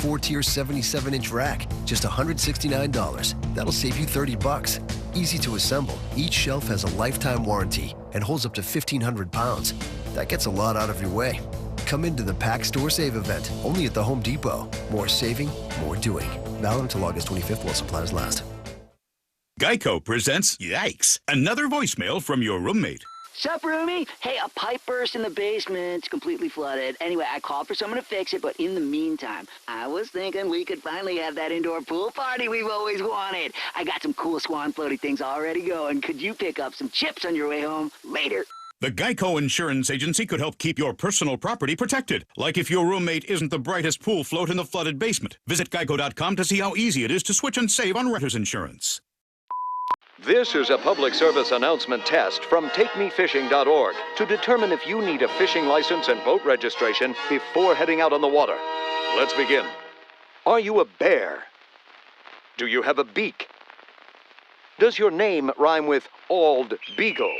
4-tier 77-inch rack, just $169. That'll save you $30. Easy to assemble, each shelf has a lifetime warranty and holds up to 1,500 pounds. That gets a lot out of your way. Come into the Pack Store Save event, only at the Home Depot. More saving, more doing. Valid until August 25th while supplies last. Geico presents Yikes! Another voicemail from your roommate. Sup, roomie? Hey, a pipe burst in the basement. It's completely flooded. Anyway, I called for someone to fix it, but in the meantime, I was thinking we could finally have that indoor pool party we've always wanted. I got some cool swan floaty things already going. Could you pick up some chips on your way home? Later. The Geico Insurance Agency could help keep your personal property protected, like if your roommate isn't the brightest pool float in the flooded basement. Visit geico.com to see how easy it is to switch and save on renter's insurance. This is a public service announcement test from TakeMeFishing.org to determine if you need a fishing license and boat registration before heading out on the water. Let's begin. Are you a bear? Do you have a beak? Does your name rhyme with Ald Beagle?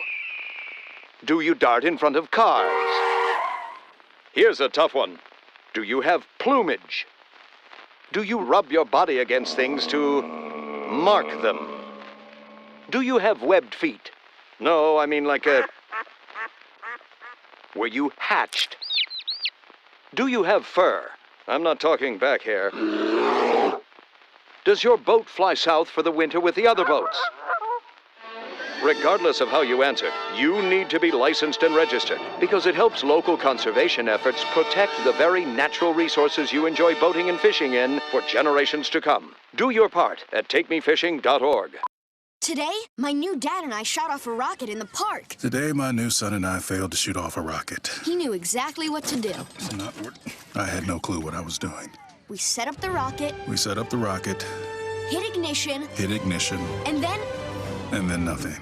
Do you dart in front of cars? Here's a tough one. Do you have plumage? Do you rub your body against things to mark them? Do you have webbed feet? No, I mean like a... Were you hatched? Do you have fur? I'm not talking back hair. Does your boat fly south for the winter with the other boats? Regardless of how you answered, you need to be licensed and registered because it helps local conservation efforts protect the very natural resources you enjoy boating and fishing in for generations to come. Do your part at TakeMeFishing.org. Today, my new dad and I shot off a rocket in the park. Today, my new son and I failed to shoot off a rocket. He knew exactly what to do. I had no clue what I was doing. We set up the rocket. Hit ignition. And then? And then nothing.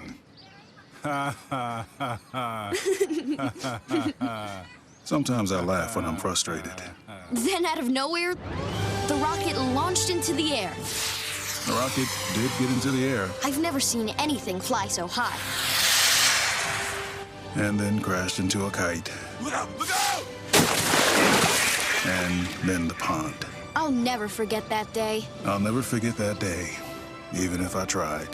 Sometimes I laugh when I'm frustrated. Then out of nowhere, the rocket launched into the air. The rocket did get into the air. I've never seen anything fly so high. And then crashed into a kite. Look out! Look out! And then the pond. I'll never forget that day. I'll never forget that day, even if I tried.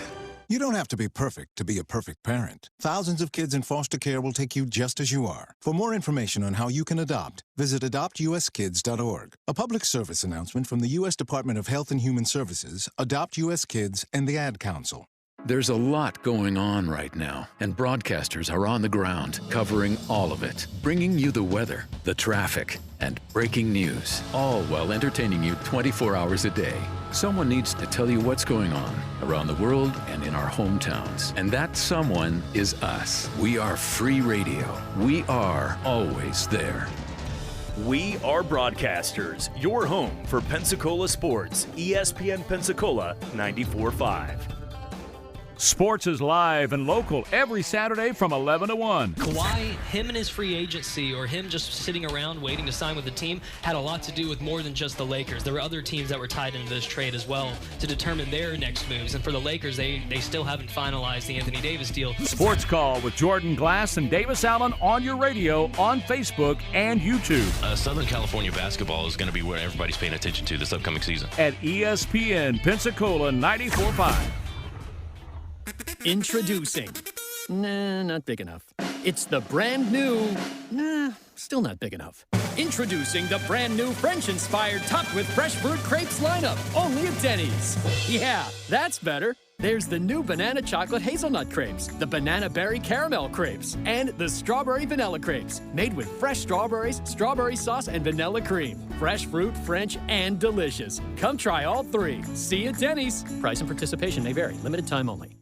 You don't have to be perfect to be a perfect parent. Thousands of kids in foster care will take you just as you are. For more information on how you can adopt, visit adoptuskids.org. A public service announcement from the U.S. Department of Health and Human Services, Adopt U.S. Kids, and the Ad Council. There's a lot going on right now, and broadcasters are on the ground covering all of it, bringing you the weather, the traffic, and breaking news, all while entertaining you 24 hours a day. Someone needs to tell you what's going on around the world and in our hometowns, and that someone is us. We are free radio. We are always there. We are broadcasters, your home for Pensacola sports, ESPN Pensacola 94.5. Sports is live and local every Saturday from 11 to 1. Kawhi, him and his free agency, or him just sitting around waiting to sign with the team, had a lot to do with more than just the Lakers. There were other teams that were tied into this trade as well to determine their next moves. And for the Lakers, they still haven't finalized the Anthony Davis deal. Sports Call with Jordan Glass and Davis Allen on your radio, on Facebook, and YouTube. Southern California basketball is going to be what everybody's paying attention to this upcoming season. At ESPN Pensacola 94.5. Introducing. Nah, not big enough. It's the brand new. Nah, still not big enough. Introducing the brand new French-inspired topped with fresh fruit crepes lineup, only at Denny's. Yeah, that's better. There's the new banana chocolate hazelnut crepes, the banana berry caramel crepes, and the strawberry vanilla crepes, made with fresh strawberries, strawberry sauce, and vanilla cream. Fresh fruit, French, and delicious. Come try all three. See you at Denny's. Price and participation may vary. Limited time only.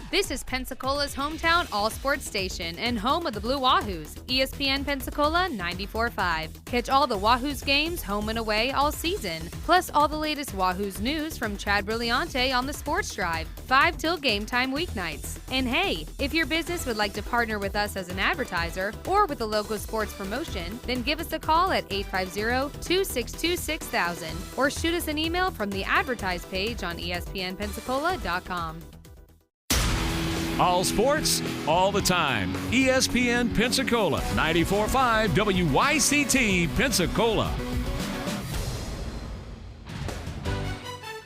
This is Pensacola's hometown all-sports station and home of the Blue Wahoos, ESPN Pensacola 94.5. Catch all the Wahoos games home and away all season, plus all the latest Wahoos news from Chad Brilliante on the Sports Drive, 5 till game time weeknights. And hey, if your business would like to partner with us as an advertiser or with a local sports promotion, then give us a call at 850-262-6000 or shoot us an email from the advertise page on ESPNpensacola.com. All sports, all the time. ESPN Pensacola, 94.5 WYCT Pensacola.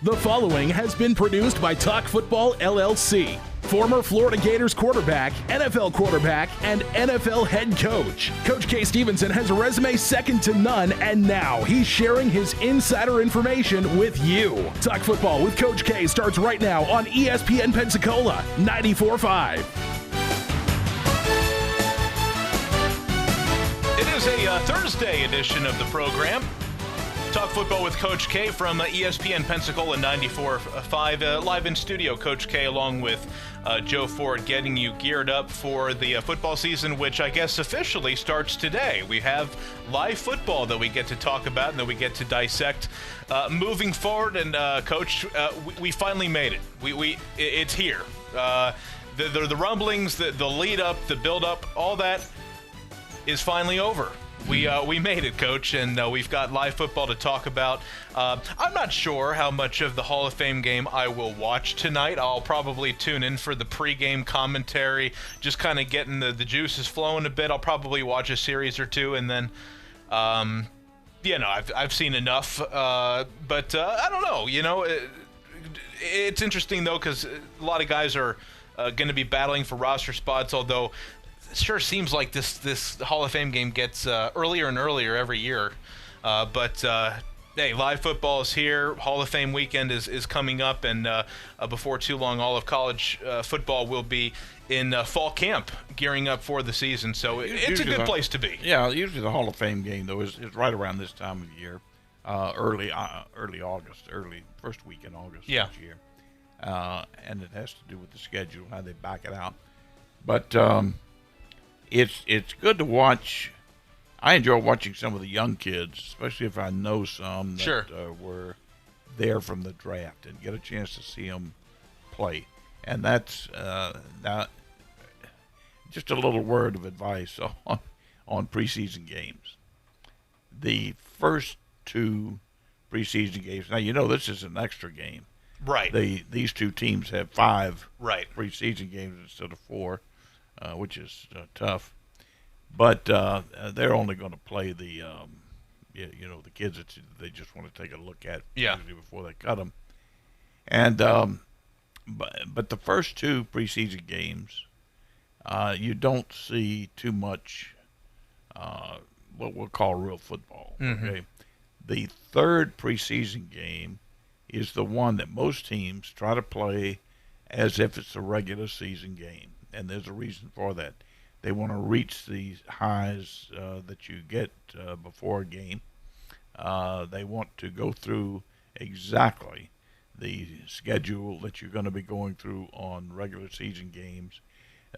The following has been produced by Talk Football LLC. Former Florida Gators quarterback, NFL quarterback, and NFL head coach. Coach K. Stevenson has a resume second to none, and now he's sharing his insider information with you. Talk Football with Coach K starts right now on ESPN Pensacola 94.5. It is a Thursday edition of the program. Talk Football with Coach K from ESPN Pensacola 94.5. Live in studio, Coach K along with Joe Ford getting you geared up for the football season, which I guess officially starts today. We have live football that we get to talk about and that we get to dissect moving forward. And Coach, we finally made it. It's here. The rumblings, the lead up, the build up, all that is finally over. We made it, Coach, and we've got live football to talk about. I'm not sure how much of the Hall of Fame game I will watch tonight. I'll probably tune in for the pregame commentary, just kind of getting the juices flowing a bit. I'll probably watch a series or two, and then, I've seen enough. But I don't know. It's interesting, though, because a lot of guys are going to be battling for roster spots, although it sure seems like this Hall of Fame game gets earlier and earlier every year. But hey, live football is here. Hall of Fame weekend is coming up, and before too long, all of college football will be in fall camp, gearing up for the season. So it's a good place to be. Yeah, usually the Hall of Fame game, though, is right around this time of year, early August, first week in August each year. And it has to do with the schedule, how they back it out. But it's good to watch. I enjoy watching some of the young kids, especially if I know some that were there from the draft and get a chance to see them play. And that's now just a little word of advice on preseason games. The first two preseason games. Now, this is an extra game. Right. These two teams have 5 preseason games instead of 4. Which is tough, but they're only going to play the kids that they just want to take a look at usually before they cut them. And but the first 2 preseason games, you don't see too much what we'll call real football. Mm-hmm. Okay, the third preseason game is the one that most teams try to play as if it's a regular season game. And there's a reason for that. They want to reach these highs that you get before a game. They want to go through exactly the schedule that you're going to be going through on regular season games.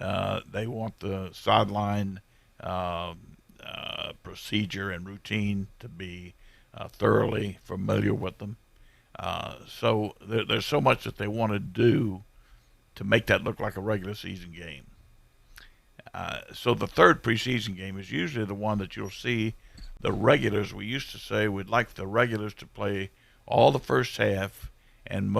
They want the sideline procedure and routine to be thoroughly familiar with them. So there's so much that they want to do to make that look like a regular season game. So the third preseason game is usually the one that you'll see the regulars. We used to say we'd like the regulars to play all the first half and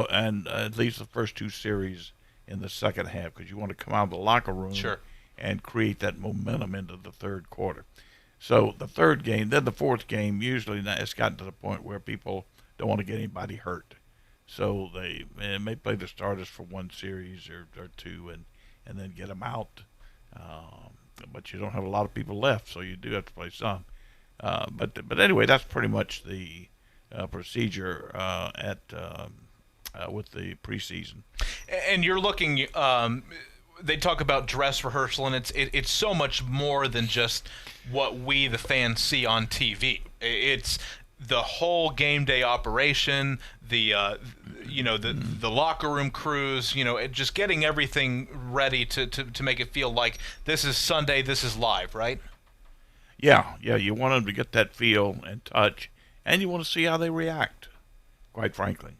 at least the first 2 series in the second half, because you want to come out of the locker room and create that momentum into the third quarter. So the third game, then the fourth game, usually it's gotten to the point where people don't want to get anybody hurt. So they may play the starters for 1 series or 2 and then get them out. But you don't have a lot of people left, so you do have to play some. But anyway, that's pretty much the procedure with the preseason. And you're looking. They talk about dress rehearsal, and it's so much more than just what we, the fans, see on TV. It's the whole game day operation, the locker room crews, just getting everything ready to make it feel like this is Sunday, this is live, right? Yeah, you want them to get that feel and touch, and you want to see how they react, quite frankly.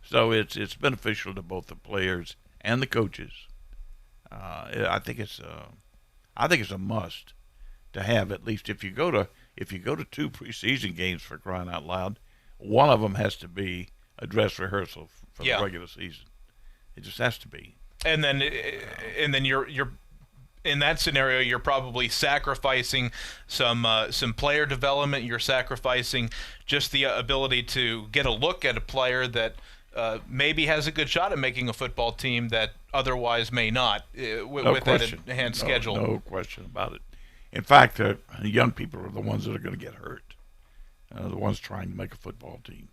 So it's beneficial to both the players and the coaches. I think it's a must to have, at least if you go to 2 preseason games, for crying out loud, one of them has to be a dress rehearsal for the regular season. It just has to be. And then you're in that scenario, you're probably sacrificing some player development. You're sacrificing just the ability to get a look at a player that maybe has a good shot at making a football team that otherwise may not with that enhanced schedule. No question about it. In fact, the young people are the ones that are going to get hurt, the ones trying to make a football team.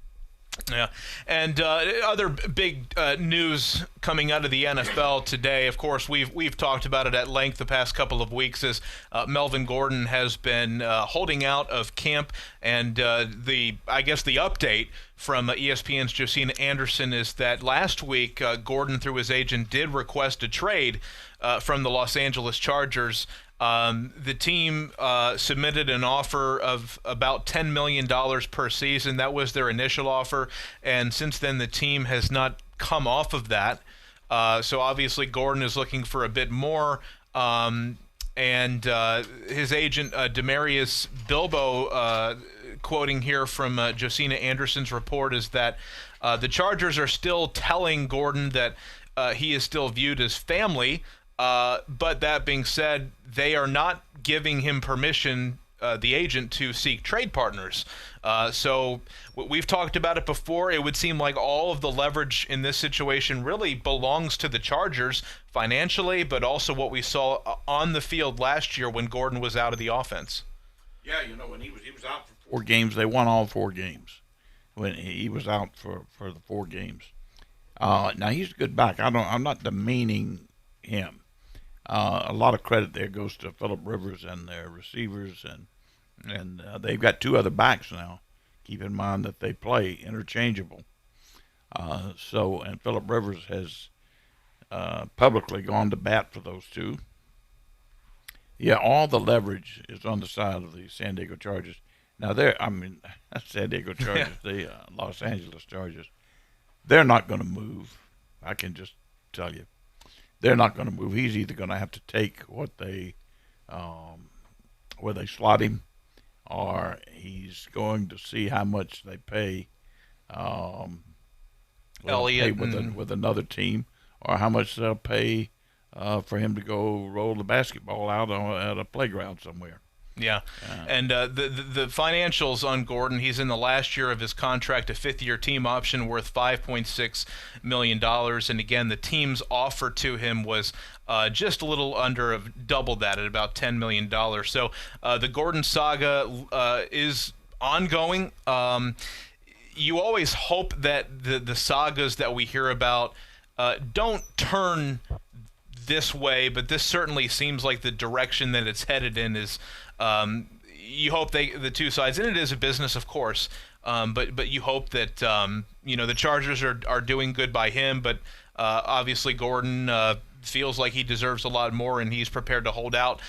Yeah, and other big news coming out of the NFL today. Of course, we've talked about it at length the past couple of weeks. As Melvin Gordon has been holding out of camp, and the update from ESPN's Josina Anderson is that last week Gordon, through his agent, did request a trade from the Los Angeles Chargers. The team submitted an offer of about $10 million per season. That was their initial offer, and since then the team has not come off of that. So obviously Gordon is looking for a bit more, and his agent Demarius Bilbo, quoting here from Josina Anderson's report, is that the Chargers are still telling Gordon that he is still viewed as family. But that being said, they are not giving him permission, the agent, to seek trade partners. So we've talked about it before. It would seem like all of the leverage in this situation really belongs to the Chargers financially, but also what we saw on the field last year when Gordon was out of the offense. Yeah, when he was out for 4 games, they won all 4 games. When he was out for the 4 games. Now he's a good back. I'm not demeaning him. A lot of credit there goes to Phillip Rivers and their receivers, and they've got 2 other backs now. Keep in mind that they play interchangeable. And Phillip Rivers has publicly gone to bat for those 2. Yeah, all the leverage is on the side of the San Diego Chargers. Now San Diego Chargers, the Los Angeles Chargers, they're not going to move. I can just tell you. They're not going to move. He's either going to have to take what they, where they slot him, or he's going to see how much they pay, Elliott with another team, or how much they'll pay for him to go roll the basketball out at a playground somewhere. Yeah, and the financials on Gordon, he's in the last year of his contract, a 5th-year team option worth $5.6 million. And again, the team's offer to him was just a little under double that at about $10 million. So the Gordon saga is ongoing. You always hope that the sagas that we hear about don't turn this way, but this certainly seems like the direction that it's headed in is you hope the 2 sides, and it is a business, of course, but you hope that the Chargers are doing good by him, but obviously Gordon feels like he deserves a lot more, and he's prepared to hold out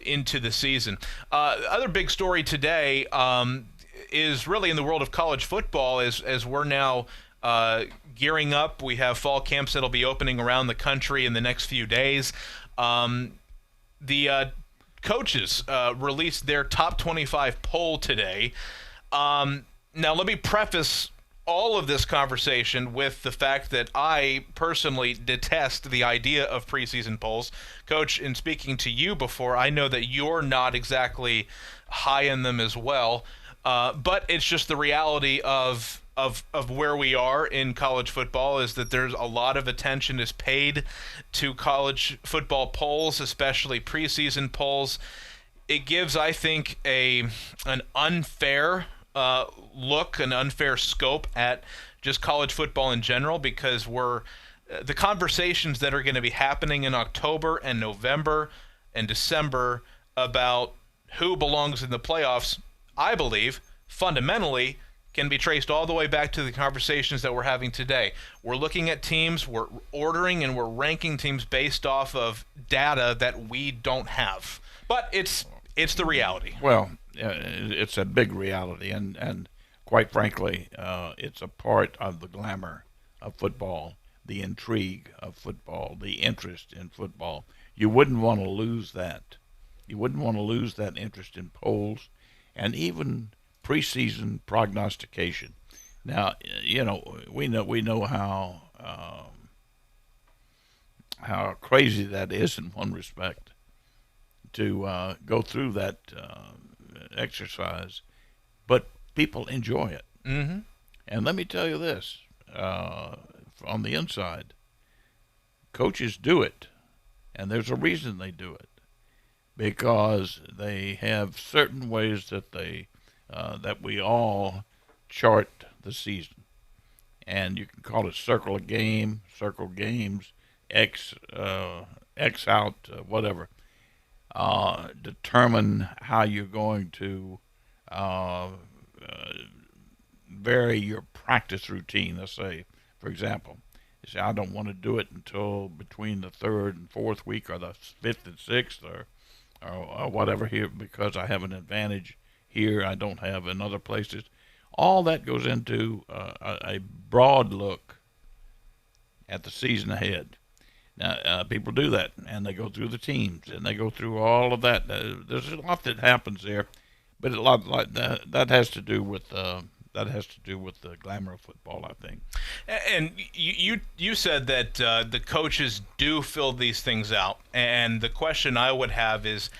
into the season. Other big story today is really in the world of college football as we're now gearing up. We have fall camps that'll be opening around the country in the next few days. The coaches released their top 25 poll today. Now, let me preface all of this conversation with the fact that I personally detest the idea of preseason polls. Coach, in speaking to you before, I know that you're not exactly high in them as well, but it's just the reality of where we are in college football is that there's a lot of attention is paid to college football polls, especially preseason polls. It gives, I think, an unfair look, an unfair scope at just college football in general, because the conversations that are going to be happening in October and November and December about who belongs in the playoffs, I believe, fundamentally, can be traced all the way back to the conversations that we're having today. We're looking at teams, we're ordering and we're ranking teams based off of data that we don't have. But it's the reality. Well, it's a big reality, and quite frankly, it's a part of the glamour of football, the intrigue of football, the interest in football. You wouldn't want to lose that. You wouldn't want to lose that interest in polls, and even preseason prognostication. Now, we know how crazy that is in one respect to go through that exercise, but people enjoy it. Mm-hmm. And let me tell you this: on the inside. Coaches do it, and there's a reason they do it, because they have certain ways that that we all chart the season, and you can call it circle a game, circle games, X out, whatever. Determine how you're going to vary your practice routine. Let's say, for example, you say, I don't want to do it until between the 3rd and 4th week, or the 5th and 6th, or whatever here, because I have an advantage here I don't have in other places. All that goes into a broad look at the season ahead. Now, people do that, and they go through the teams, and they go through all of that. There's a lot that happens there, but a lot like that has to do with the glamour of football, I think. And you said that the coaches do fill these things out, and the question I would have is,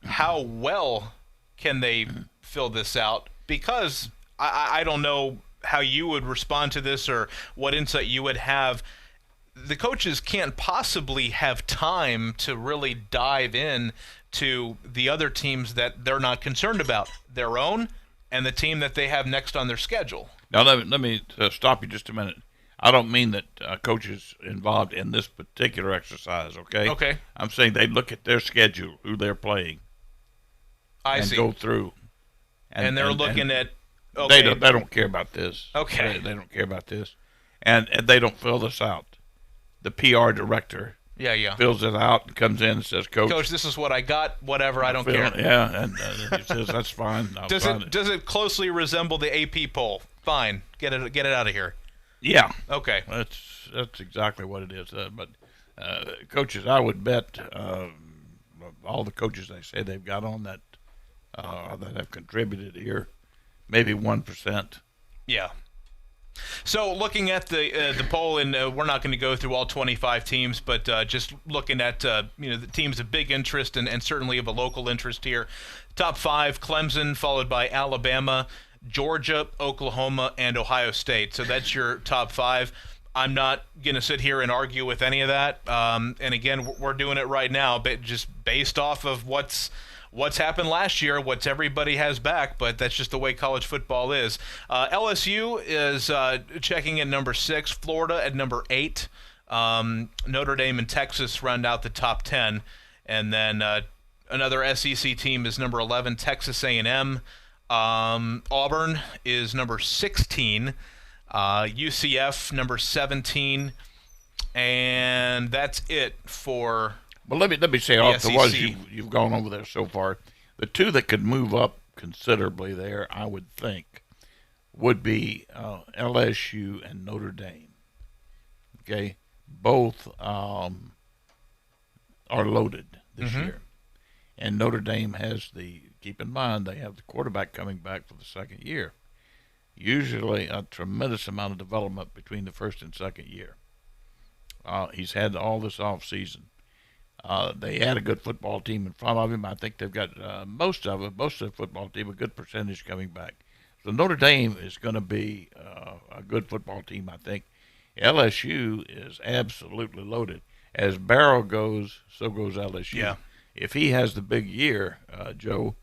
how well can they fill this out? Because I don't know how you would respond to this or what insight you would have. The coaches can't possibly have time to really dive in to the other teams that they're not concerned about, their own and the team that they have next on their schedule. Now, let me stop you just a minute. I don't mean that coaches involved in this particular exercise, okay? Okay. I'm saying they look at their schedule, who they're playing, I see. Go through. And they're looking at... Okay. They don't care about this. Okay. They don't care about this. And they don't fill this out. The PR director fills it out and comes in and says, Coach, this is what I got, whatever, I don't care. Yeah, and he says, that's fine. Does it closely resemble the AP poll? Fine. Get it out of here. Yeah. Okay. That's exactly what it is. But coaches, I would bet all the coaches they say they've got on that have contributed here, maybe 1%. Yeah. So looking at the poll, and we're not going to go through all 25 teams, but just looking at the teams of big interest and certainly of a local interest here. Top 5, Clemson, followed by Alabama, Georgia, Oklahoma, and Ohio State. So that's your top 5. I'm not going to sit here and argue with any of that. And again, we're doing it right now, but just based off of what's happened last year, what everybody has back, but that's just the way college football is. LSU is checking at number 6, Florida at number 8, Notre Dame and Texas round out the top 10, and then another SEC team is number 11, Texas A&M. Auburn is number 16, UCF number 17, and that's it for... Well, let me say off the ones you've gone over there so far. The two that could move up considerably there, I would think, would be LSU and Notre Dame. Okay, both are loaded this year, and Notre Dame has keep in mind they have the quarterback coming back for the second year. Usually, a tremendous amount of development between the first and second year. He's had all this off season. They had a good football team in front of him. I think they've got most of the football team, a good percentage coming back. So Notre Dame is going to be a good football team, I think. LSU is absolutely loaded. As Barrow goes, so goes LSU. Yeah. If he has the big year, Joe,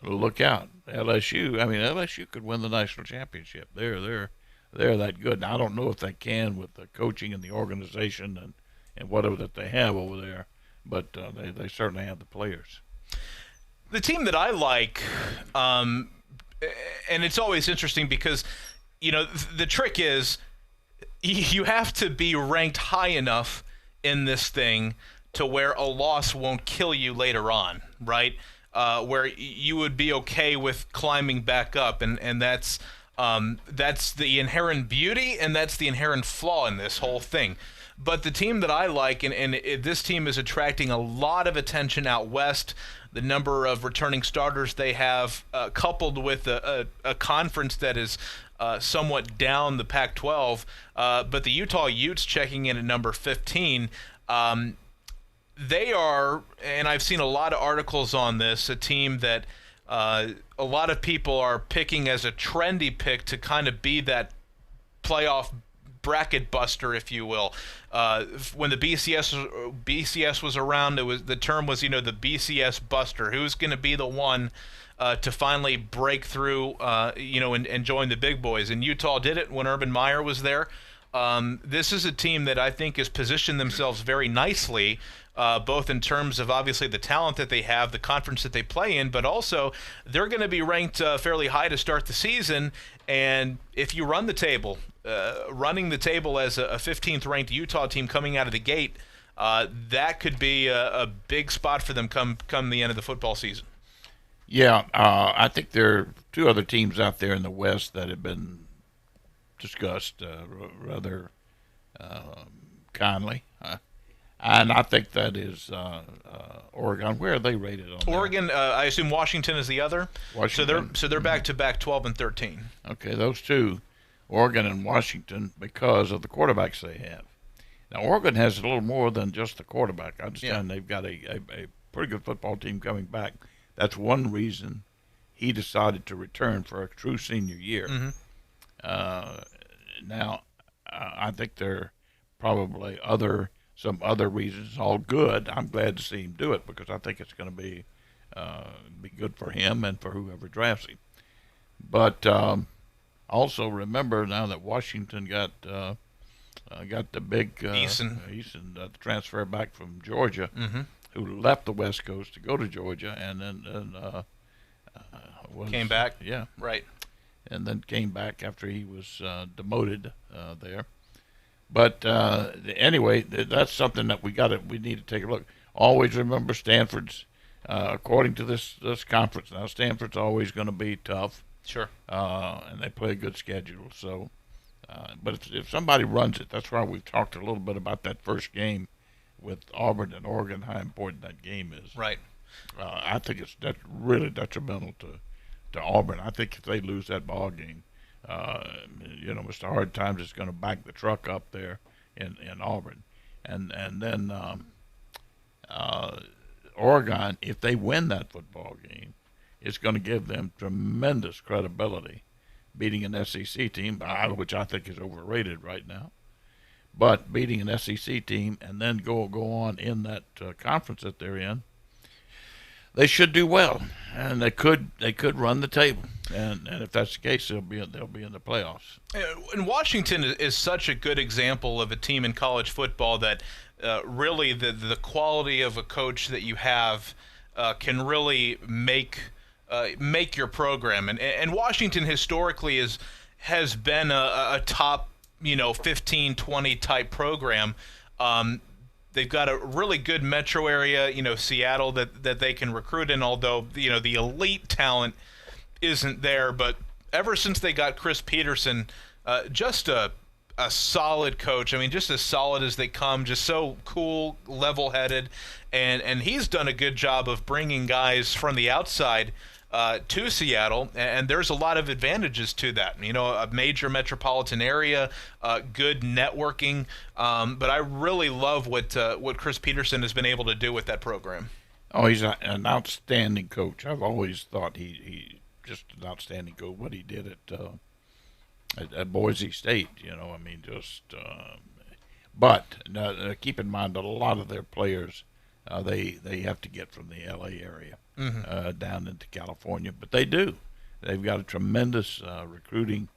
look out. LSU could win the national championship. They're that good. Now, I don't know if they can with the coaching and the organization and whatever that they have over there. But they certainly have the players. The team that I like, and it's always interesting because, the trick is you have to be ranked high enough in this thing to where a loss won't kill you later on, right? Where you would be okay with climbing back up, and that's the inherent beauty, and that's the inherent flaw in this whole thing. But the team that I like, and this team is attracting a lot of attention out west, the number of returning starters they have, coupled with a conference that is somewhat down the Pac-12, but the Utah Utes checking in at number 15, they are, and I've seen a lot of articles on this, a team that a lot of people are picking as a trendy pick to kind of be that playoff bracket buster, if you will. When the BCS was around, the term was, the BCS buster. Who's going to be the one to finally break through, and join the big boys? And Utah did it when Urban Meyer was there. This is a team that I think has positioned themselves very nicely, both in terms of obviously the talent that they have, the conference that they play in, but also they're going to be ranked fairly high to start the season. And if you run the table, running the table as a 15th ranked Utah team coming out of the gate, that could be a big spot for them come the end of the football season. Yeah, I think there are two other teams out there in the West that have been discussed rather kindly. And I think that is Oregon. Where are they rated on Oregon, I assume Washington is the other. Washington. So they're back-to-back 12 and 13. Okay, those two, Oregon and Washington, because of the quarterbacks they have. Now, Oregon has a little more than just the quarterback. I understand they've got a pretty good football team coming back. That's one reason he decided to return for a true senior year. Now, I think there are probably some other reasons, all good. I'm glad to see him do it because I think it's going to be good for him and for whoever drafts him. But also remember now that Washington got the big Eason, the transfer back from Georgia, who left the West Coast to go to Georgia and then came back. Yeah, right. And then came back after he was demoted there. But anyway, that's something that we need to take a look. Always remember Stanford's, according to this conference. Now, Stanford's always going to be tough. Sure. And they play a good schedule. So, but if somebody runs it, that's why we've talked a little bit about that first game with Auburn and Oregon, how important that game is. Right. I think that's really detrimental to Auburn. I think if they lose that ball game, Mr. Hard Times is going to back the truck up there in Auburn, and then Oregon, if they win that football game, it's going to give them tremendous credibility, beating an SEC team, which I think is overrated right now. But beating an SEC team and then go on in that conference that they're in, they should do well, and they could run the table, and if that's the case, they'll be in the playoffs. And Washington is such a good example of a team in college football that really the quality of a coach that you have can really make your program, and Washington historically has been a top 15, 20 type program. They've got a really good metro area, Seattle, that they can recruit in, although, the elite talent isn't there. But ever since they got Chris Peterson, just a solid coach. I mean, just as solid as they come, just so cool, level-headed. And he's done a good job of bringing guys from the outside to Seattle, and there's a lot of advantages to that. A major metropolitan area, good networking, but I really love what Chris Peterson has been able to do with that program. Oh, he's an outstanding coach. I've always thought he just an outstanding coach. What he did at Boise State, but keep in mind that a lot of their players they have to get from the L.A. area. Down into California, but they do. They've got a tremendous recruiting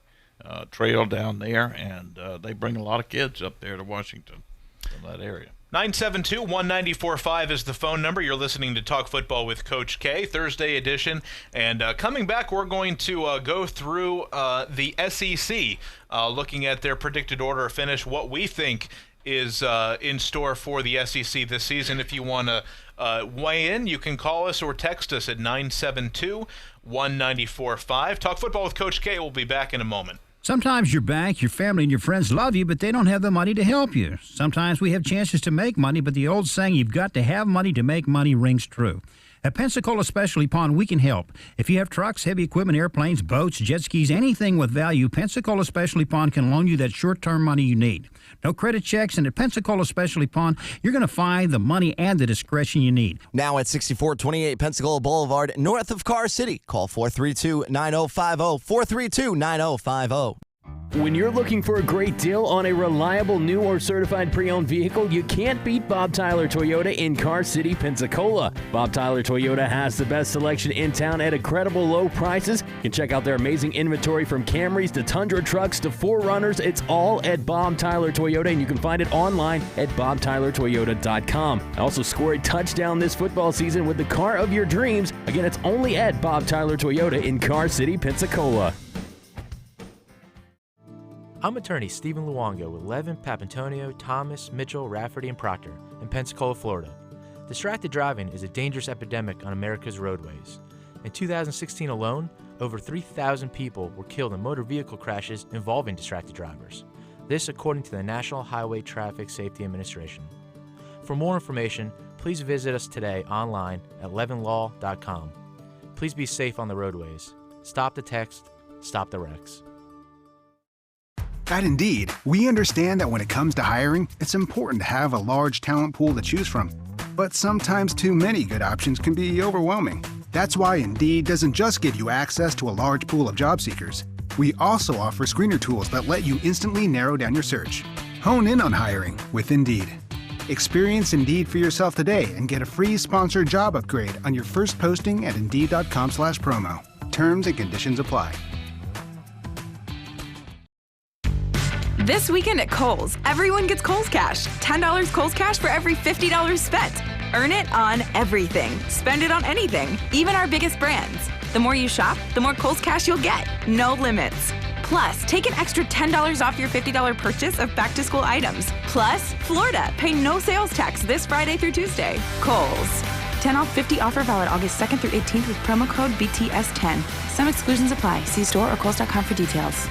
trail down there, and they bring a lot of kids up there to Washington from that area. 972-1945 is the phone number. You're listening to Talk Football with Coach K, Thursday edition. And coming back, we're going to go through the SEC, looking at their predicted order of finish, what we think is in store for the SEC this season. If you want to weigh in, you can call us or text us at 972-1945. Talk Football with Coach K. We'll be back in a moment. Sometimes your bank, your family, and your friends love you, but they don't have the money to help you. Sometimes we have chances to make money, but the old saying, you've got to have money to make money, rings true. At Pensacola Specialty Pond, we can help. If you have trucks, heavy equipment, airplanes, boats, jet skis, anything with value, Pensacola Specialty Pond can loan you that short-term money you need. No credit checks, and at Pensacola Specialty Pond, you're going to find the money and the discretion you need. Now at 6428 Pensacola Boulevard, north of Car City. Call 432-9050, 432-9050. When you're looking for a great deal on a reliable new or certified pre-owned vehicle, you can't beat Bob Tyler Toyota in Car City, Pensacola. Bob Tyler Toyota has the best selection in town at incredible low prices. You can check out their amazing inventory from Camrys to Tundra trucks to 4Runners. It's all at Bob Tyler Toyota, and you can find it online at bobtylertoyota.com. Also score a touchdown this football season with the car of your dreams. Again, it's only at Bob Tyler Toyota in Car City, Pensacola. I'm attorney Stephen Luongo with Levin, Papantonio, Thomas, Mitchell, Rafferty, and Proctor in Pensacola, Florida. Distracted driving is a dangerous epidemic on America's roadways. In 2016 alone, over 3,000 people were killed in motor vehicle crashes involving distracted drivers. This according to the National Highway Traffic Safety Administration. For more information, please visit us today online at levinlaw.com. Please be safe on the roadways. Stop the text, stop the wrecks. At Indeed, we understand that when it comes to hiring, it's important to have a large talent pool to choose from. But sometimes too many good options can be overwhelming. That's why Indeed doesn't just give you access to a large pool of job seekers. We also offer screener tools that let you instantly narrow down your search. Hone in on hiring with Indeed. Experience Indeed for yourself today and get a free sponsored job upgrade on your first posting at Indeed.com/promo. Terms and conditions apply. This weekend at Kohl's, everyone gets Kohl's Cash. $10 Kohl's Cash for every $50 spent. Earn it on everything. Spend it on anything, even our biggest brands. The more you shop, the more Kohl's Cash you'll get. No limits. Plus, take an extra $10 off your $50 purchase of back-to-school items. Plus, Florida, pay no sales tax this Friday through Tuesday. Kohl's. 10 off 50 offer valid August 2nd through 18th with promo code BTS10. Some exclusions apply. See store or Kohl's.com for details.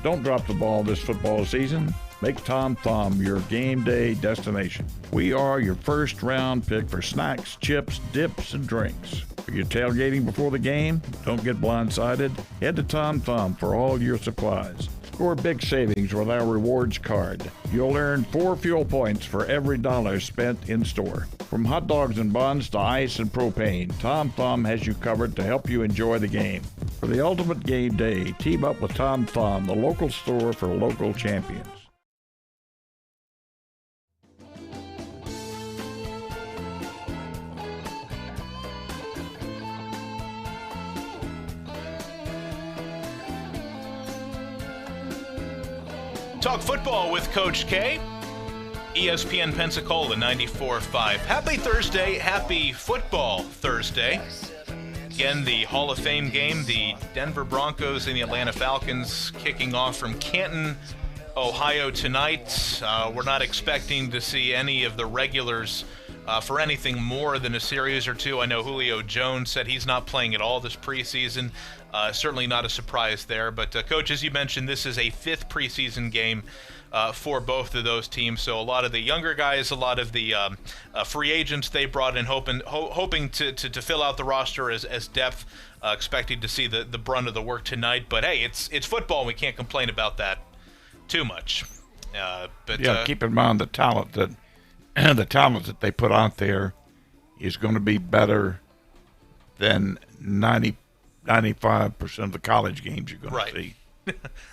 Don't drop the ball this football season. Make Tom Thumb your game day destination. We are your first round pick for snacks, chips, dips, and drinks. Are you tailgating before the game? Don't get blindsided. Head to Tom Thumb for all your supplies. Score big savings with our rewards card. You'll earn 4 fuel points for every $1 spent in store. From hot dogs and buns to ice and propane, Tom Thumb has you covered to help you enjoy the game. For the ultimate game day, team up with Tom Thumb, the local store for local champions. Talk football with Coach K. ESPN Pensacola 94.5. Happy Thursday. Happy Football Thursday. Again, the Hall of Fame game, the Denver Broncos and the Atlanta Falcons kicking off from Canton, Ohio tonight. We're not expecting to see any of the regulars for anything more than a series or two. I know Julio Jones said he's not playing at all this preseason. Certainly not a surprise there. But, Coach, as you mentioned, this is a 5th preseason game for both of those teams. So a lot of the younger guys, a lot of the free agents they brought in, hoping to fill out the roster as depth, expecting to see the brunt of the work tonight. But, hey, it's football. We can't complain about that too much. Keep in mind the talent that they put out there is going to be better than 95% of the college games you're going to see.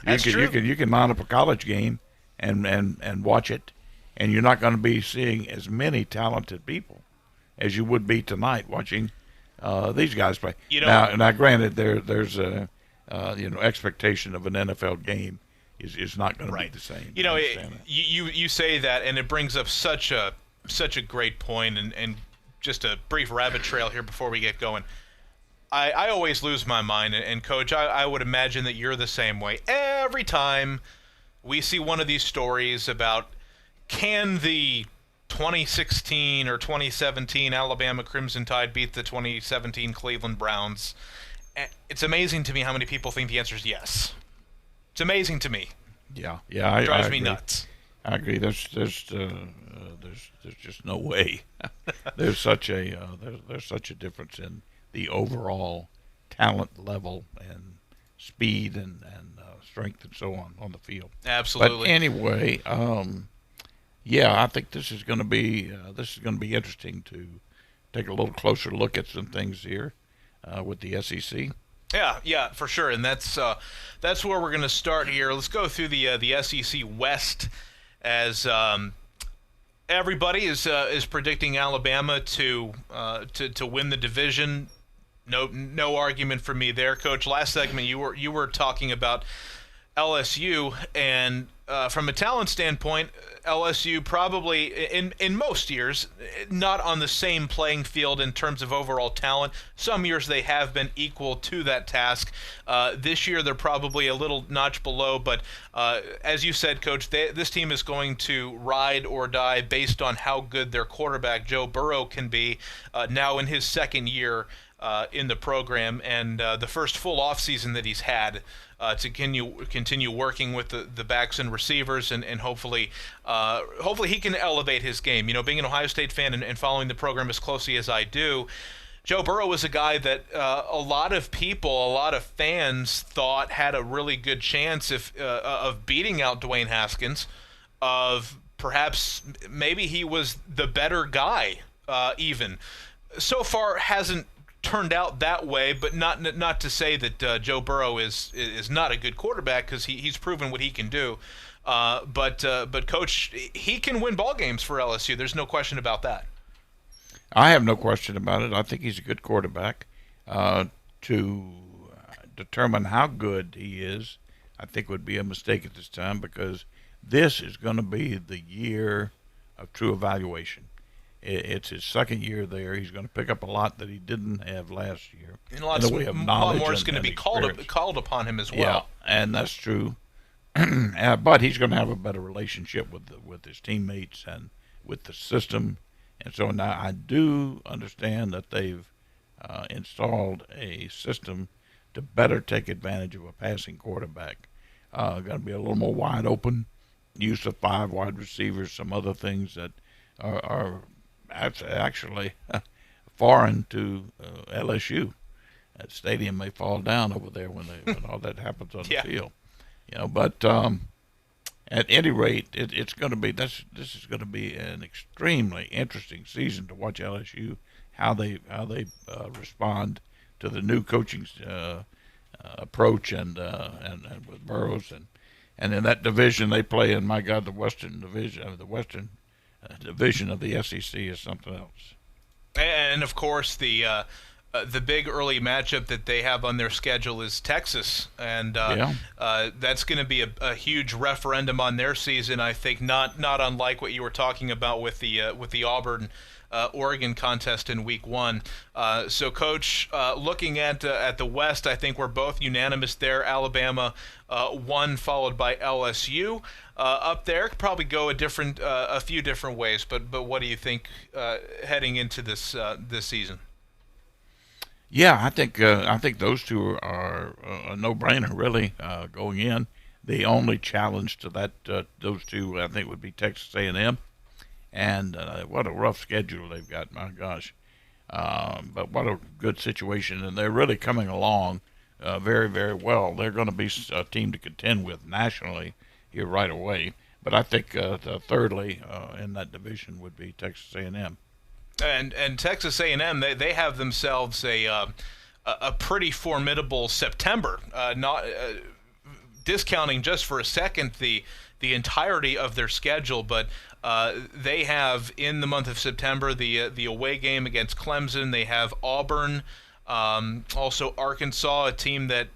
That's true. You can line up a college game and watch it, and you're not going to be seeing as many talented people as you would be tonight watching these guys play. Now, granted, there's a expectation of an NFL game is not going to be the same. You say that, and it brings up such a great point, and just a brief rabbit trail here before we get going. I always lose my mind, and Coach, I would imagine that you're the same way. Every time we see one of these stories about can the 2016 or 2017 Alabama Crimson Tide beat the 2017 Cleveland Browns, it's amazing to me how many people think the answer is yes. It's amazing to me. Yeah, it drives me agree. nuts. I agree. There's just no way. There's such a difference in the overall talent level and speed and strength and so on the field. Absolutely. But anyway, I think this is going to be interesting to take a little closer look at some things here with the SEC. Yeah, for sure, and that's where we're going to start here. Let's go through the SEC West as everybody is predicting Alabama to win the division. No argument for me there, Coach. Last segment you were talking about LSU, and from a talent standpoint, LSU probably in most years not on the same playing field in terms of overall talent. Some years they have been equal to that task. This year they're probably a little notch below, but as you said, Coach, this team is going to ride or die based on how good their quarterback Joe Burrow can be now in his second year in the program, and the first full offseason that he's had to continue working with the backs and receivers, and hopefully he can elevate his game. You know, being an Ohio State fan and following the program as closely as I do, Joe Burrow was a guy that a lot of fans thought had a really good chance of beating out Dwayne Haskins, of perhaps maybe he was the better guy even. So far hasn't turned out that way, but not to say that Joe Burrow is not a good quarterback, because he's proven what he can do. But Coach, he can win ball games for LSU. There's no question about that. I have no question about it. I think he's a good quarterback. To determine how good he is, I think would be a mistake at this time, because this is going to be the year of true evaluation. It's his second year there. He's going to pick up a lot that he didn't have last year. And a lot more is going to be called upon him as well. Yeah, and that's true. But he's going to have a better relationship with his teammates and with the system. And so now I do understand that they've installed a system to better take advantage of a passing quarterback. Going to be a little more wide open, use of 5 wide receivers, some other things that are actually foreign to LSU. That stadium may fall down over there when all that happens on the field. You know, but at any rate, it's going to be this is going to be an extremely interesting season to watch LSU, how they respond to the new coaching approach and with Burrows and in that division they play in. My God, the Western division of the SEC is something else. And of course, the big early matchup that they have on their schedule is Texas, and that's going to be a huge referendum on their season. I think not unlike what you were talking about with the Auburn Oregon contest in Week 1. So, Coach, looking at the West, I think we're both unanimous there. Alabama 1, followed by LSU. Up there could probably go a few different ways, but what do you think heading into this season? Yeah, I think those two are a no-brainer, really, going in. The only challenge to those two, I think, would be Texas A&M, and what a rough schedule they've got. My gosh, but what a good situation, and they're really coming along very, very well. They're going to be a team to contend with nationally here right away. But I think thirdly in that division would be Texas A&M. And Texas A&M, they have themselves a pretty formidable September. Not discounting just for a second the entirety of their schedule, but they have in the month of September the away game against Clemson. They have Auburn, also Arkansas, a team that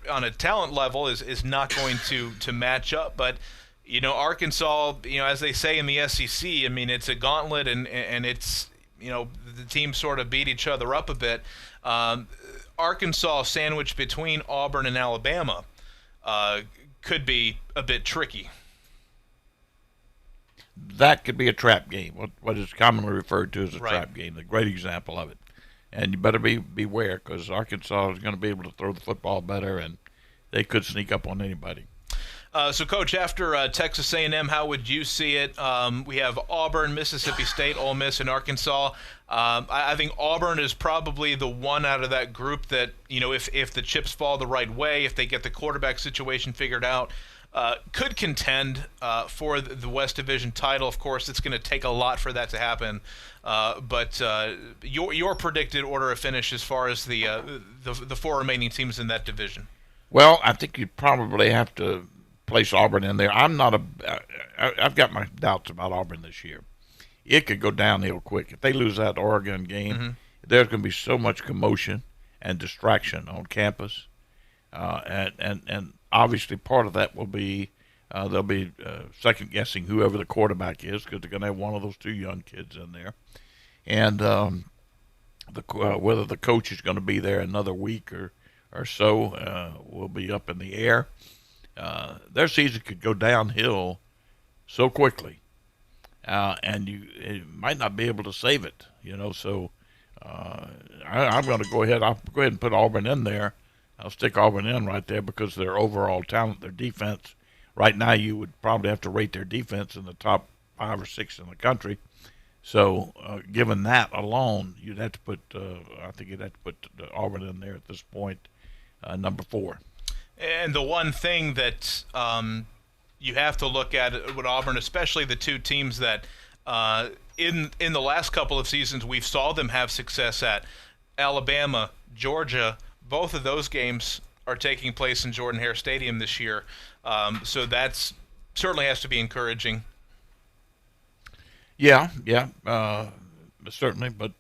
on a talent level is not going to match up, but. Arkansas, as they say in the SEC, I mean, it's a gauntlet, and it's, the teams sort of beat each other up a bit. Arkansas sandwiched between Auburn and Alabama could be a bit tricky. That could be a trap game, what is commonly referred to as a trap game, a great example of it. And you better beware, because Arkansas is going to be able to throw the football better, and they could sneak up on anybody. So, Coach, after Texas A&M, how would you see it? We have Auburn, Mississippi State, Ole Miss, and Arkansas. I think Auburn is probably the one out of that group that, if the chips fall the right way, if they get the quarterback situation figured out, could contend for the West Division title. Of course, it's going to take a lot for that to happen. But your predicted order of finish as far as the 4 remaining teams in that division? Well, I think you'd probably have to place Auburn in there. I've got my doubts about Auburn this year. It could go downhill quick. If they lose that Oregon game, there's going to be so much commotion and distraction on campus. And obviously part of that will be they'll be second-guessing whoever the quarterback is, because they're going to have one of those 2 young kids in there. And whether the coach is going to be there another week or so will be up in the air. Their season could go downhill so quickly, and you might not be able to save it. So I'm going to go ahead. I'll go ahead and put Auburn in there. I'll stick Auburn in right there because their overall talent, their defense. Right now, you would probably have to rate their defense in the top 5 or 6 in the country. So, given that alone, you'd have to put. I think you'd have to put Auburn in there at this point, number 4. And the one thing that you have to look at with Auburn, especially the 2 teams that in the last couple of seasons we saw them have success at, Alabama, Georgia. Both of those games are taking place in Jordan-Hare Stadium this year, so that's certainly has to be encouraging. Yeah, certainly. But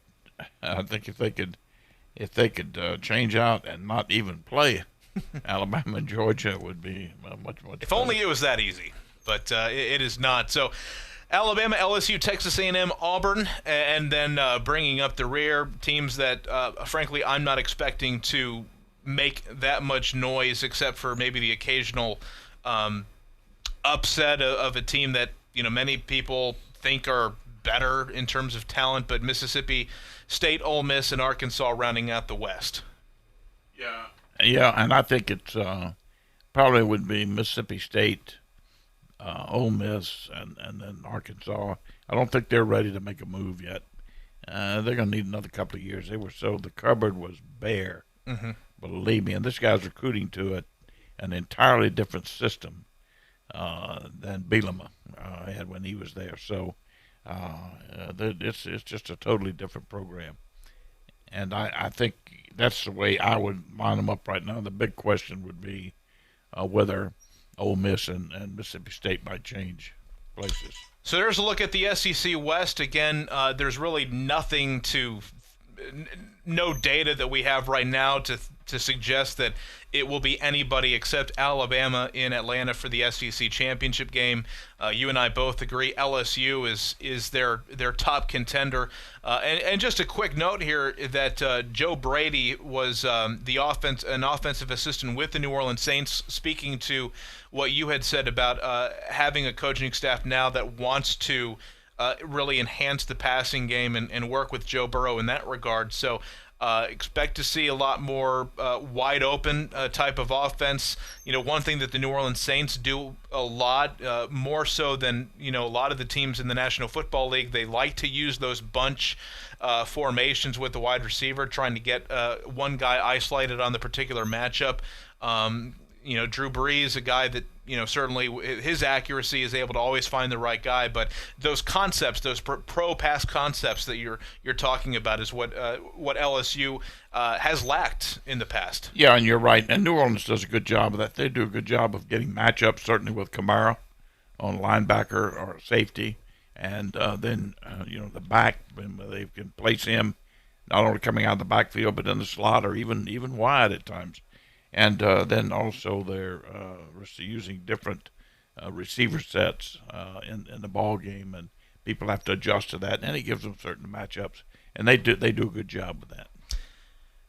I think if they could change out and not even play Alabama and Georgia, it would be much If better. only it was that easy, but it is not. So Alabama, LSU, Texas A&M, Auburn, and then bringing up the rear, teams that, frankly, I'm not expecting to make that much noise except for maybe the occasional upset of a team that many people think are better in terms of talent, but Mississippi State, Ole Miss, and Arkansas rounding out the West. Yeah, and I think it's probably would be Mississippi State, Ole Miss, and then Arkansas. I don't think they're ready to make a move yet. They're going to need another couple of years. The cupboard was bare, believe me. And this guy's recruiting to an entirely different system than Bielema had when he was there. So it's just a totally different program. And I think that's the way I would line them up right now. The big question would be whether Ole Miss and Mississippi State might change places. So there's a look at the SEC West. Again, there's really no data that we have right now to suggest that it will be anybody except Alabama in Atlanta for the SEC championship game. You and I both agree LSU is their top contender. And just a quick note here that Joe Brady was an offensive assistant with the New Orleans Saints, speaking to what you had said about having a coaching staff now that wants to really enhance the passing game and work with Joe Burrow in that regard. So expect to see a lot more wide open type of offense. One thing that the New Orleans Saints do a lot, more so than a lot of the teams in the National Football League, they like to use those bunch formations with the wide receiver, trying to get one guy isolated on the particular matchup. Drew Brees, a guy that, certainly his accuracy is able to always find the right guy, but those concepts, those pro pass concepts that you're talking about is what LSU has lacked in the past. Yeah, and you're right. And New Orleans does a good job of that. They do a good job of getting matchups, certainly with Kamara on linebacker or safety, and then the back, they can place him not only coming out of the backfield but in the slot or even wide at times. And then also they're using different receiver sets in the ball game, and people have to adjust to that. And it gives them certain matchups, and they do a good job with that.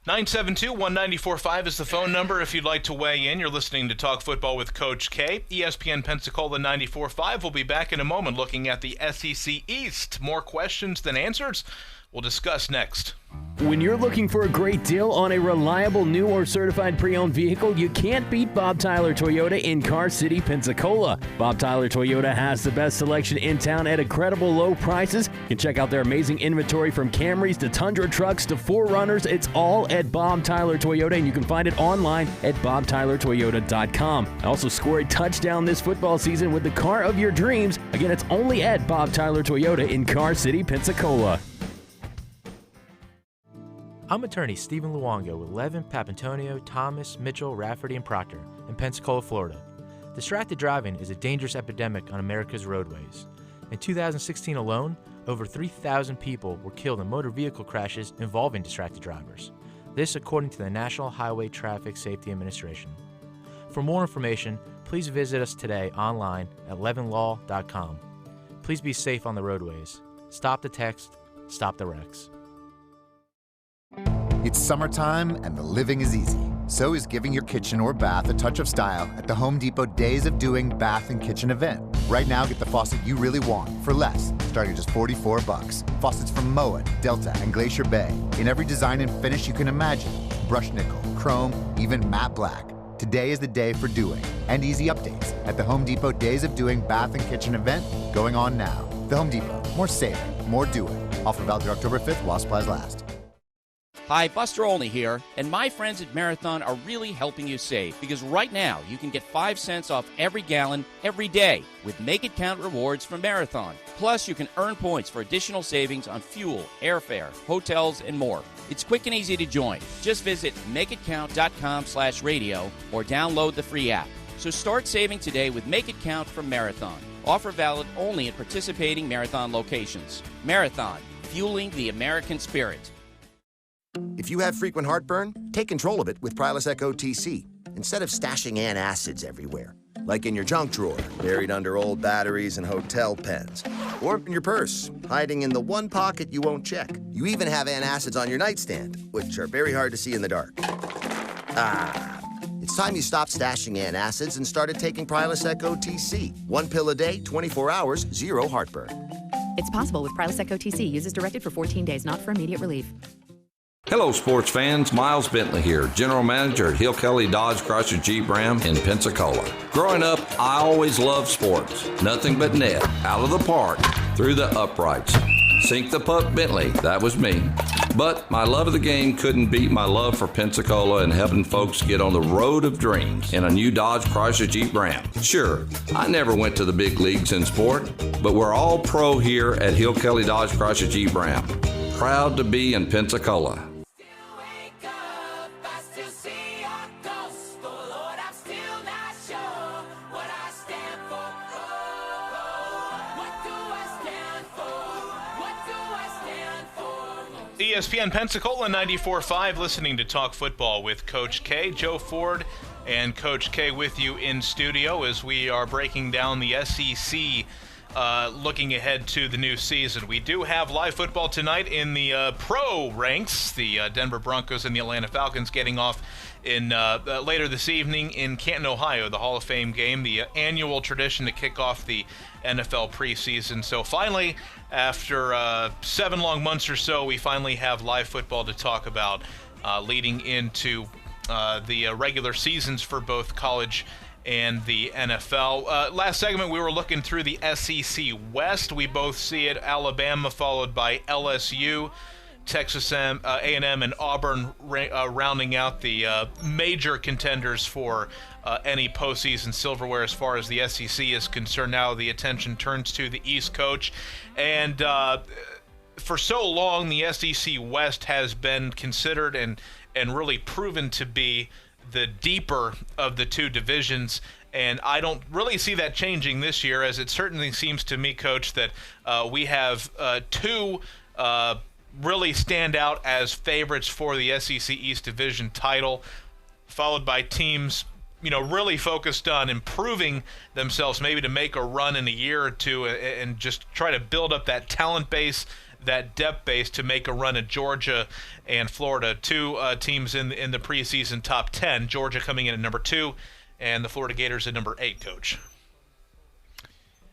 972-1945 is the phone number if you'd like to weigh in. You're listening to Talk Football with Coach K. ESPN Pensacola 94.5. We'll be back in a moment looking at the SEC East. More questions than answers. We'll discuss next. When you're looking for a great deal on a reliable new or certified pre-owned vehicle, you can't beat Bob Tyler Toyota in Car City, Pensacola. Bob Tyler Toyota has the best selection in town at incredible low prices. You can check out their amazing inventory from Camrys to Tundra trucks to 4Runners. It's all at Bob Tyler Toyota, and you can find it online at bobtylertoyota.com. Also score a touchdown this football season with the car of your dreams. Again, it's only at Bob Tyler Toyota in Car City, Pensacola. I'm attorney Stephen Luongo with Levin, Papantonio, Thomas, Mitchell, Rafferty, and Proctor in Pensacola, Florida. Distracted driving is a dangerous epidemic on America's roadways. In 2016 alone, over 3,000 people were killed in motor vehicle crashes involving distracted drivers. This according to the National Highway Traffic Safety Administration. For more information, please visit us today online at levinlaw.com. Please be safe on the roadways. Stop the text, stop the wrecks. It's summertime and the living is easy. So is giving your kitchen or bath a touch of style at the Home Depot Days of Doing Bath and Kitchen event. Right now, get the faucet you really want for less, starting at just $44. Faucets from Moen, Delta, and Glacier Bay in every design and finish you can imagine. Brushed nickel, chrome, even matte black. Today is the day for doing and easy updates at the Home Depot Days of Doing Bath and Kitchen event going on now. The Home Depot, more saving, more doing. Offer valid through October 5th while supplies last. Hi, Buster Olney here, and my friends at Marathon are really helping you save because right now you can get 5 cents off every gallon every day with Make It Count rewards from Marathon. Plus, you can earn points for additional savings on fuel, airfare, hotels, and more. It's quick and easy to join. Just visit makeitcount.com/radio or download the free app. So start saving today with Make It Count from Marathon. Offer valid only at participating Marathon locations. Marathon, fueling the American spirit. If you have frequent heartburn, take control of it with Prilosec OTC instead of stashing antacids everywhere, like in your junk drawer, buried under old batteries and hotel pens, or in your purse, hiding in the one pocket you won't check. You even have antacids on your nightstand, which are very hard to see in the dark. It's time you stopped stashing antacids and started taking Prilosec OTC. 1 pill a day, 24 hours, 0 heartburn. It's possible with Prilosec OTC. Use as directed for 14 days, not for immediate relief. Hello, sports fans. Miles Bentley here, General Manager at Hill Kelly Dodge Chrysler Jeep Ram in Pensacola. Growing up, I always loved sports. Nothing but net, out of the park, through the uprights. Sink the puck Bentley, that was me. But my love of the game couldn't beat my love for Pensacola and helping folks get on the road of dreams in a new Dodge Chrysler Jeep Ram. Sure, I never went to the big leagues in sport, but we're all pro here at Hill Kelly Dodge Chrysler Jeep Ram. Proud to be in Pensacola. ESPN Pensacola 94.5, listening to Talk Football with Coach K. Joe Ford and Coach K with you in studio as we are breaking down the SEC, looking ahead to the new season. We do have live football tonight in the pro ranks. The Denver Broncos and the Atlanta Falcons getting off in later this evening in Canton, Ohio, the Hall of Fame game, the annual tradition to kick off the NFL preseason. So finally, after 7 long months or so, we finally have live football to talk about leading into the regular seasons for both college and the NFL. Last segment, we were looking through the SEC West. We both see it, Alabama followed by LSU, Texas A&M and Auburn rounding out the major contenders for any postseason silverware as far as the SEC is concerned. Now the attention turns to the East Coach. And for so long, the SEC West has been considered and really proven to be the deeper of the two divisions. And I don't really see that changing this year, as it certainly seems to me, Coach, that we have two really stand out as favorites for the SEC East Division title, followed by teams, really focused on improving themselves, maybe to make a run in a year or two and just try to build up that talent base, that depth base to make a run at Georgia and Florida. Two teams in the preseason top 10, Georgia coming in at number 2 and the Florida Gators at number 8, Coach.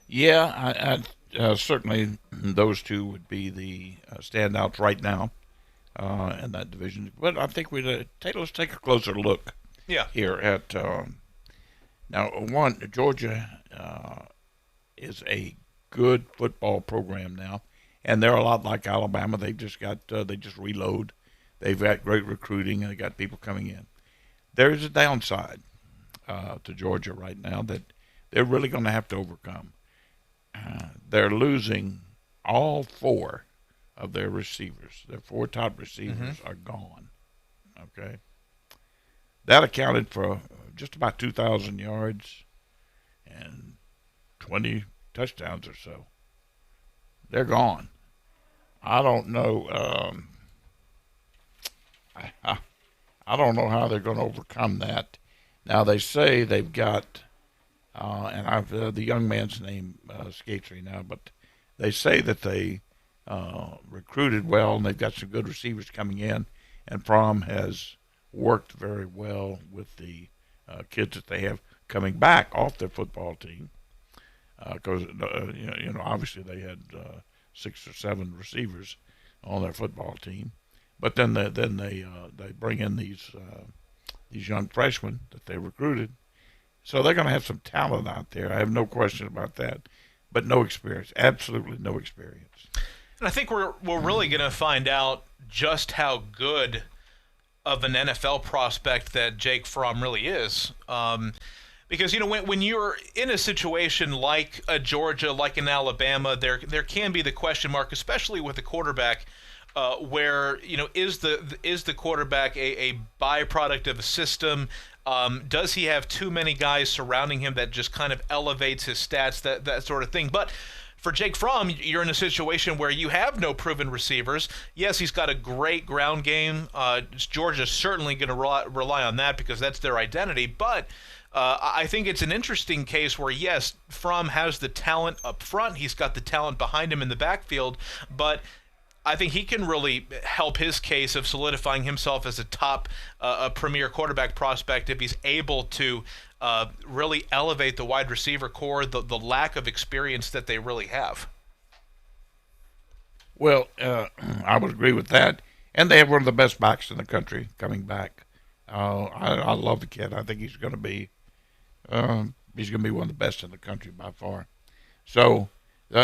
Yeah, certainly those two would be the standouts right now. in that division. But I think let's take a closer look. Yeah. Here at now, Georgia is a good football program now, and they're a lot like Alabama. They just reload. They've got great recruiting, and they got people coming in. There is a downside to Georgia right now that they're really going to have to overcome. They're losing all 4 of their receivers. Their 4 top receivers are gone. Okay. That accounted for just about 2,000 yards and 20 touchdowns or so. They're gone. I don't know. I don't know how they're going to overcome that. Now they say they've got, and the young man's name escapes me now, but they say that they recruited well and they've got some good receivers coming in, and Fromm has worked very well with the kids that they have coming back off their football team. Because obviously they had 6 or 7 receivers on their football team, but then they bring in these young freshmen that they recruited, so they're going to have some talent out there. I have no question about that, but no experience, absolutely no experience. And I think we're really going to find out just how good of an NFL prospect that Jake Fromm really is. Because, when you're in a situation like a Georgia, like in Alabama, there can be the question mark, especially with the quarterback, where, is the quarterback a byproduct of a system? Does he have too many guys surrounding him that just kind of elevates his stats, that sort of thing? But for Jake Fromm, you're in a situation where you have no proven receivers. Yes, he's got a great ground game. Georgia's certainly going to rely on that because that's their identity. But I think it's an interesting case where, yes, Fromm has the talent up front. He's got the talent behind him in the backfield. But I think he can really help his case of solidifying himself as a top a premier quarterback prospect if he's able to really elevate the wide receiver core, the lack of experience that they really have. Well, I would agree with that. And they have one of the best backs in the country coming back. I love the kid. I think he's going to be one of the best in the country by far. So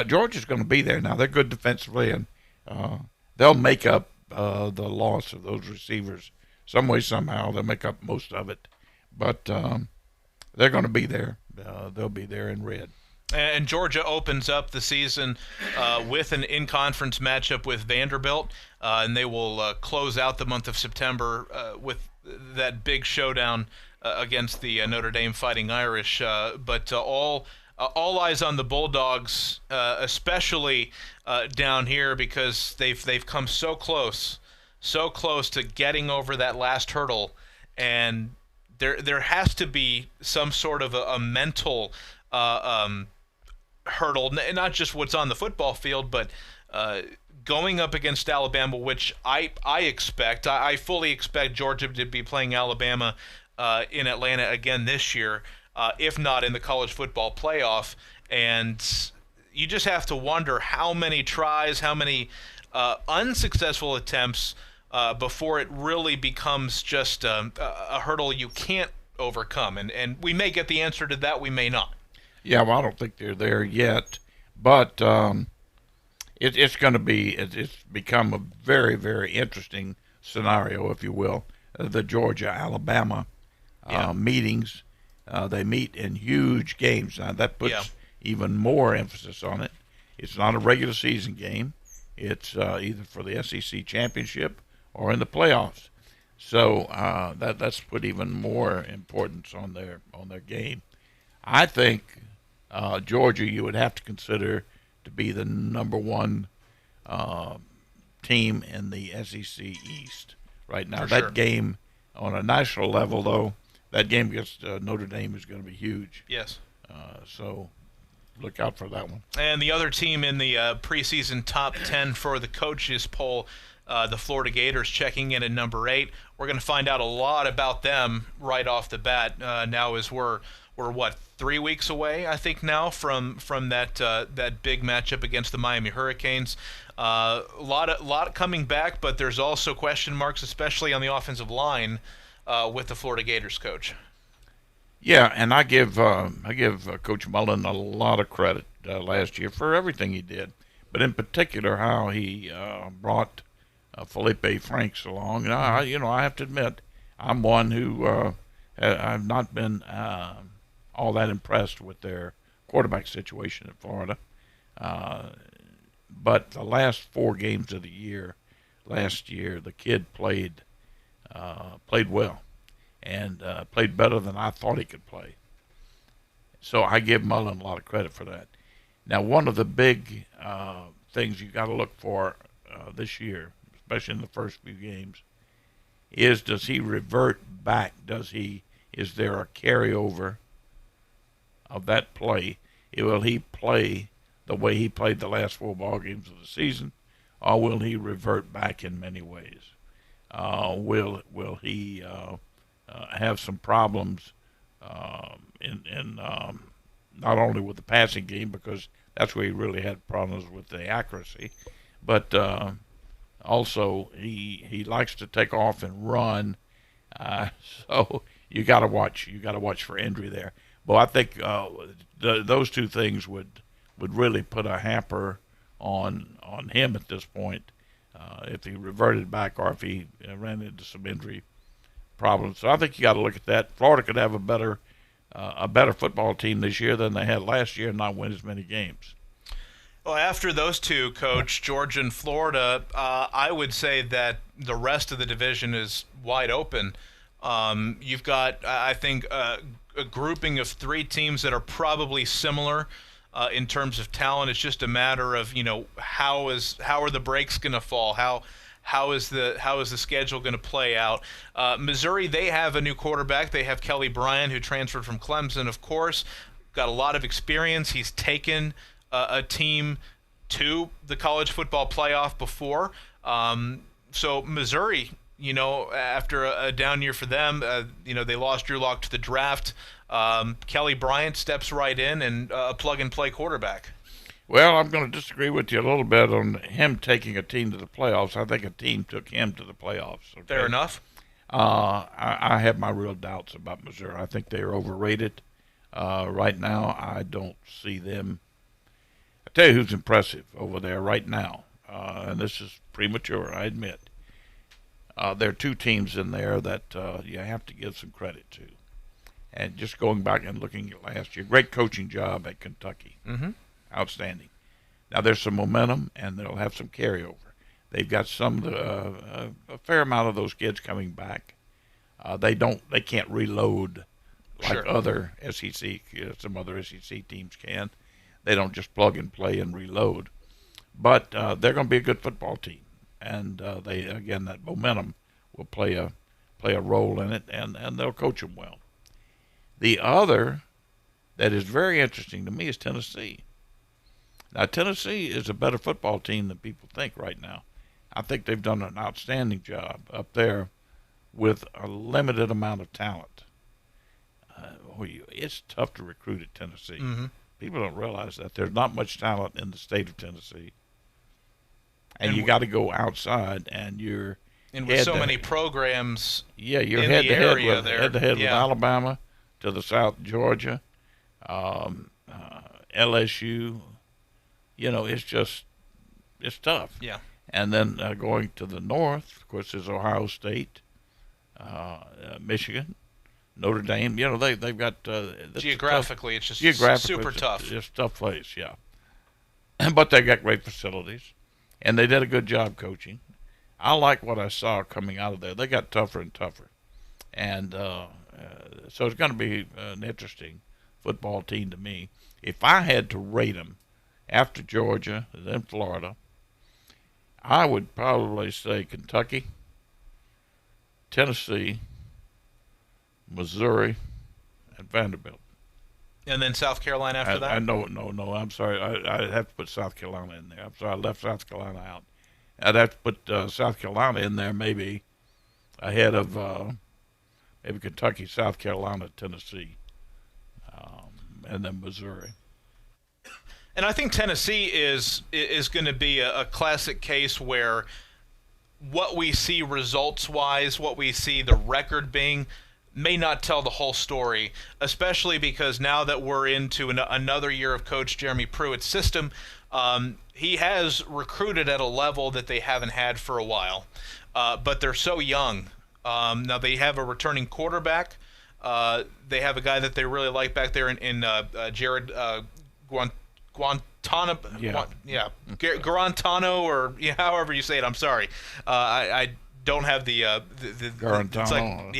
Georgia's going to be there now. They're good defensively, and they'll make up the loss of those receivers some way, somehow. They'll make up most of it. But they're going to be there. They'll be there in red. And Georgia opens up the season with an in-conference matchup with Vanderbilt, and they will close out the month of September with that big showdown against the Notre Dame Fighting Irish. But all eyes on the Bulldogs, especially down here, because they've come so close to getting over that last hurdle, and there has to be some sort of a mental hurdle, not just what's on the football field, but going up against Alabama, which I fully expect Georgia to be playing Alabama in Atlanta again this year, if not in the college football playoff. And you just have to wonder how many tries, how many unsuccessful attempts before it really becomes just a hurdle you can't overcome. And we may get the answer to that, we may not. Yeah, well, I don't think they're there yet, but it's going to be. It's become a very, very interesting scenario, if you will. The Georgia-Alabama meetings. They meet in huge games. Now that puts even more emphasis on it. It's not a regular season game. It's either for the SEC championship or in the playoffs. So that's put even more importance on their game. I think Georgia you would have to consider to be the number one team in the SEC East right now. That game on a national level, though, that game against Notre Dame is going to be huge. Yes. So look out for that one. And the other team in the preseason top 10 for the coaches poll, the Florida Gators, checking in at number 8. We're going to find out a lot about them right off the bat now as we're We're 3 weeks away, I think, now from that big matchup against the Miami Hurricanes. A lot coming back, but there's also question marks, especially on the offensive line with the Florida Gators coach. Yeah, and I give Coach Mullen a lot of credit last year for everything he did, but in particular how he brought Felipe Franks along. And I have to admit, I'm one who I've not been all that impressed with their quarterback situation in Florida. But the last 4 games of the year, last year, the kid played well and played better than I thought he could play. So I give Mullen a lot of credit for that. Now, one of the big things you got to look for this year, especially in the first few games, is does he revert back? Is there a carryover of that play? Will he play the way he played the last 4 ball games of the season, or will he revert back in many ways? Will he have some problems in not only with the passing game, because that's where he really had problems with the accuracy, but also he likes to take off and run, so you got to watch for injury there. But I think those 2 things would really put a hamper on him at this point if he reverted back or if he ran into some injury problems. So I think you got to look at that. Florida could have a better football team this year than they had last year and not win as many games. Well, after those 2, Coach, Georgia and Florida, I would say that the rest of the division is wide open. You've got, I think, a grouping of 3 teams that are probably similar in terms of talent. It's just a matter of, how are the breaks going to fall? How is the schedule going to play out? Missouri, they have a new quarterback. They have Kelly Bryant, who transferred from Clemson, of course. Got a lot of experience. He's taken a team to the college football playoff before. So Missouri, after a down year for them, they lost Drew Lock to the draft. Kelly Bryant steps right in and a plug-and-play quarterback. Well, I'm going to disagree with you a little bit on him taking a team to the playoffs. I think a team took him to the playoffs. Okay? Fair enough. I have my real doubts about Missouri. I think they are overrated. Right now, I don't see them. I tell you who's impressive over there right now, and this is premature, I admit. There are 2 teams in there that you have to give some credit to. And just going back and looking at last year, great coaching job at Kentucky. Mm-hmm. Outstanding. Now there's some momentum, and they'll have some carryover. They've got a fair amount of those kids coming back. They can't reload like other SEC, some other SEC teams can. They don't just plug and play and reload. But they're going to be a good football team, and that momentum will play a role in it, and they'll coach them well. The other that is very interesting to me is Tennessee. Now, Tennessee is a better football team than people think right now. I think they've done an outstanding job up there with a limited amount of talent. It's tough to recruit at Tennessee. Mm-hmm. People don't realize that. There's not much talent in the state of Tennessee. And you got to go outside, and you're with so many programs you're in the area there. Head-to-head with Alabama, to the south, Georgia, LSU. It's tough. Yeah. And then going to the north, of course, is Ohio State, Michigan, Notre Dame. They've got geographically, it's just super tough. It's a tough place, yeah. But they got great facilities, and they did a good job coaching. I like what I saw coming out of there. They got tougher and tougher, and so it's going to be an interesting football team to me. If I had to rate them after Georgia, then Florida, I would probably say Kentucky, Tennessee, Missouri, and Vanderbilt. And then South Carolina after that? No, I'm sorry. I have to put South Carolina in there. I'm sorry, I left South Carolina out. I'd have to put South Carolina in there maybe ahead of maybe Kentucky, South Carolina, Tennessee. then Missouri. And I think Tennessee is going to be a classic case where what we see results-wise, what we see the record being, may not tell the whole story, especially because now that we're into another year of Coach Jeremy Pruitt's system, he has recruited at a level that they haven't had for a while. But they're so young. Now they have a returning quarterback. They have a guy that they really like back there in Jared Guantano, Garantano, or however you say it. I'm sorry, I don't have the Garantano.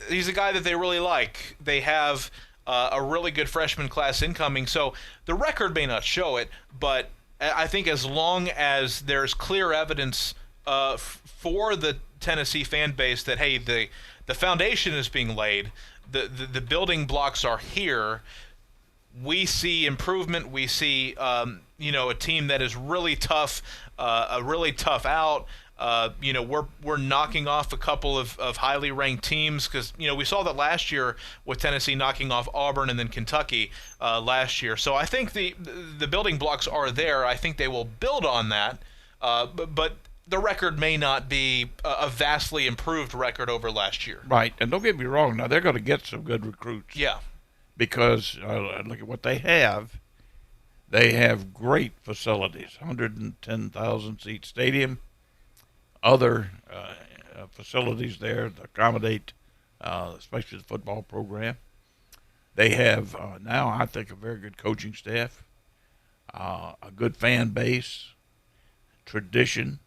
He's a guy that they really like. They have a really good freshman class incoming, so the record may not show it, but I think as long as there's clear evidence for the Tennessee fan base that hey, the foundation is being laid, the building blocks are here. We see improvement. We see, a team that is really tough, a really tough out. We're knocking off a couple of highly ranked teams because, we saw that last year with Tennessee knocking off Auburn and then Kentucky last year. So I think the building blocks are there. I think they will build on that. But the record may not be a vastly improved record over last year. Right. And don't get me wrong. Now, they're going to get some good recruits. Yeah. Because look at what they have. They have great facilities, 110,000 seat stadium, other facilities there to accommodate especially the football program. They have now, I think, a very good coaching staff, a good fan base, tradition,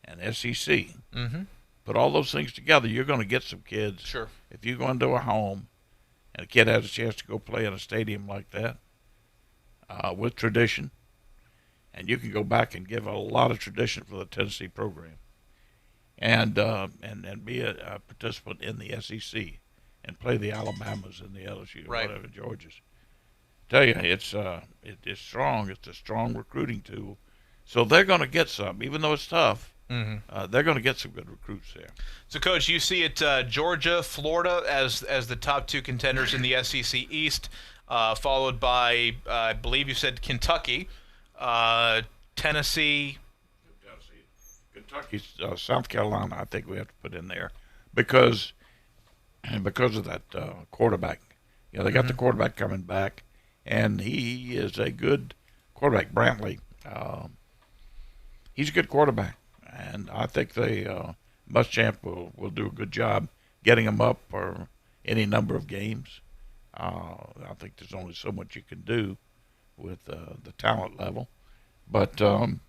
and SEC. Mm-hmm. Put all those things together, you're going to get some kids. Sure. If you go into a home and a kid has a chance to go play in a stadium like that with tradition, and you can go back and give a lot of tradition for the Tennessee program, and be a participant in the SEC and play the Alabamas and the LSU, right. whatever, Georgias. Tell you, it's strong. It's a strong recruiting tool. So they're going to get some, even though it's tough. Mm-hmm. They're going to get some good recruits there. So, Coach, you see it Georgia, Florida as the top two contenders in the SEC East, followed by, I believe you said Kentucky, Tennessee. Kentucky, South Carolina, I think we have to put in there because of that quarterback. They got the quarterback coming back, and he is a good quarterback, Brantley. He's a good quarterback. And I think Muschamp will do a good job getting him up for any number of games. I think there's only so much you can do with the talent level. But, no,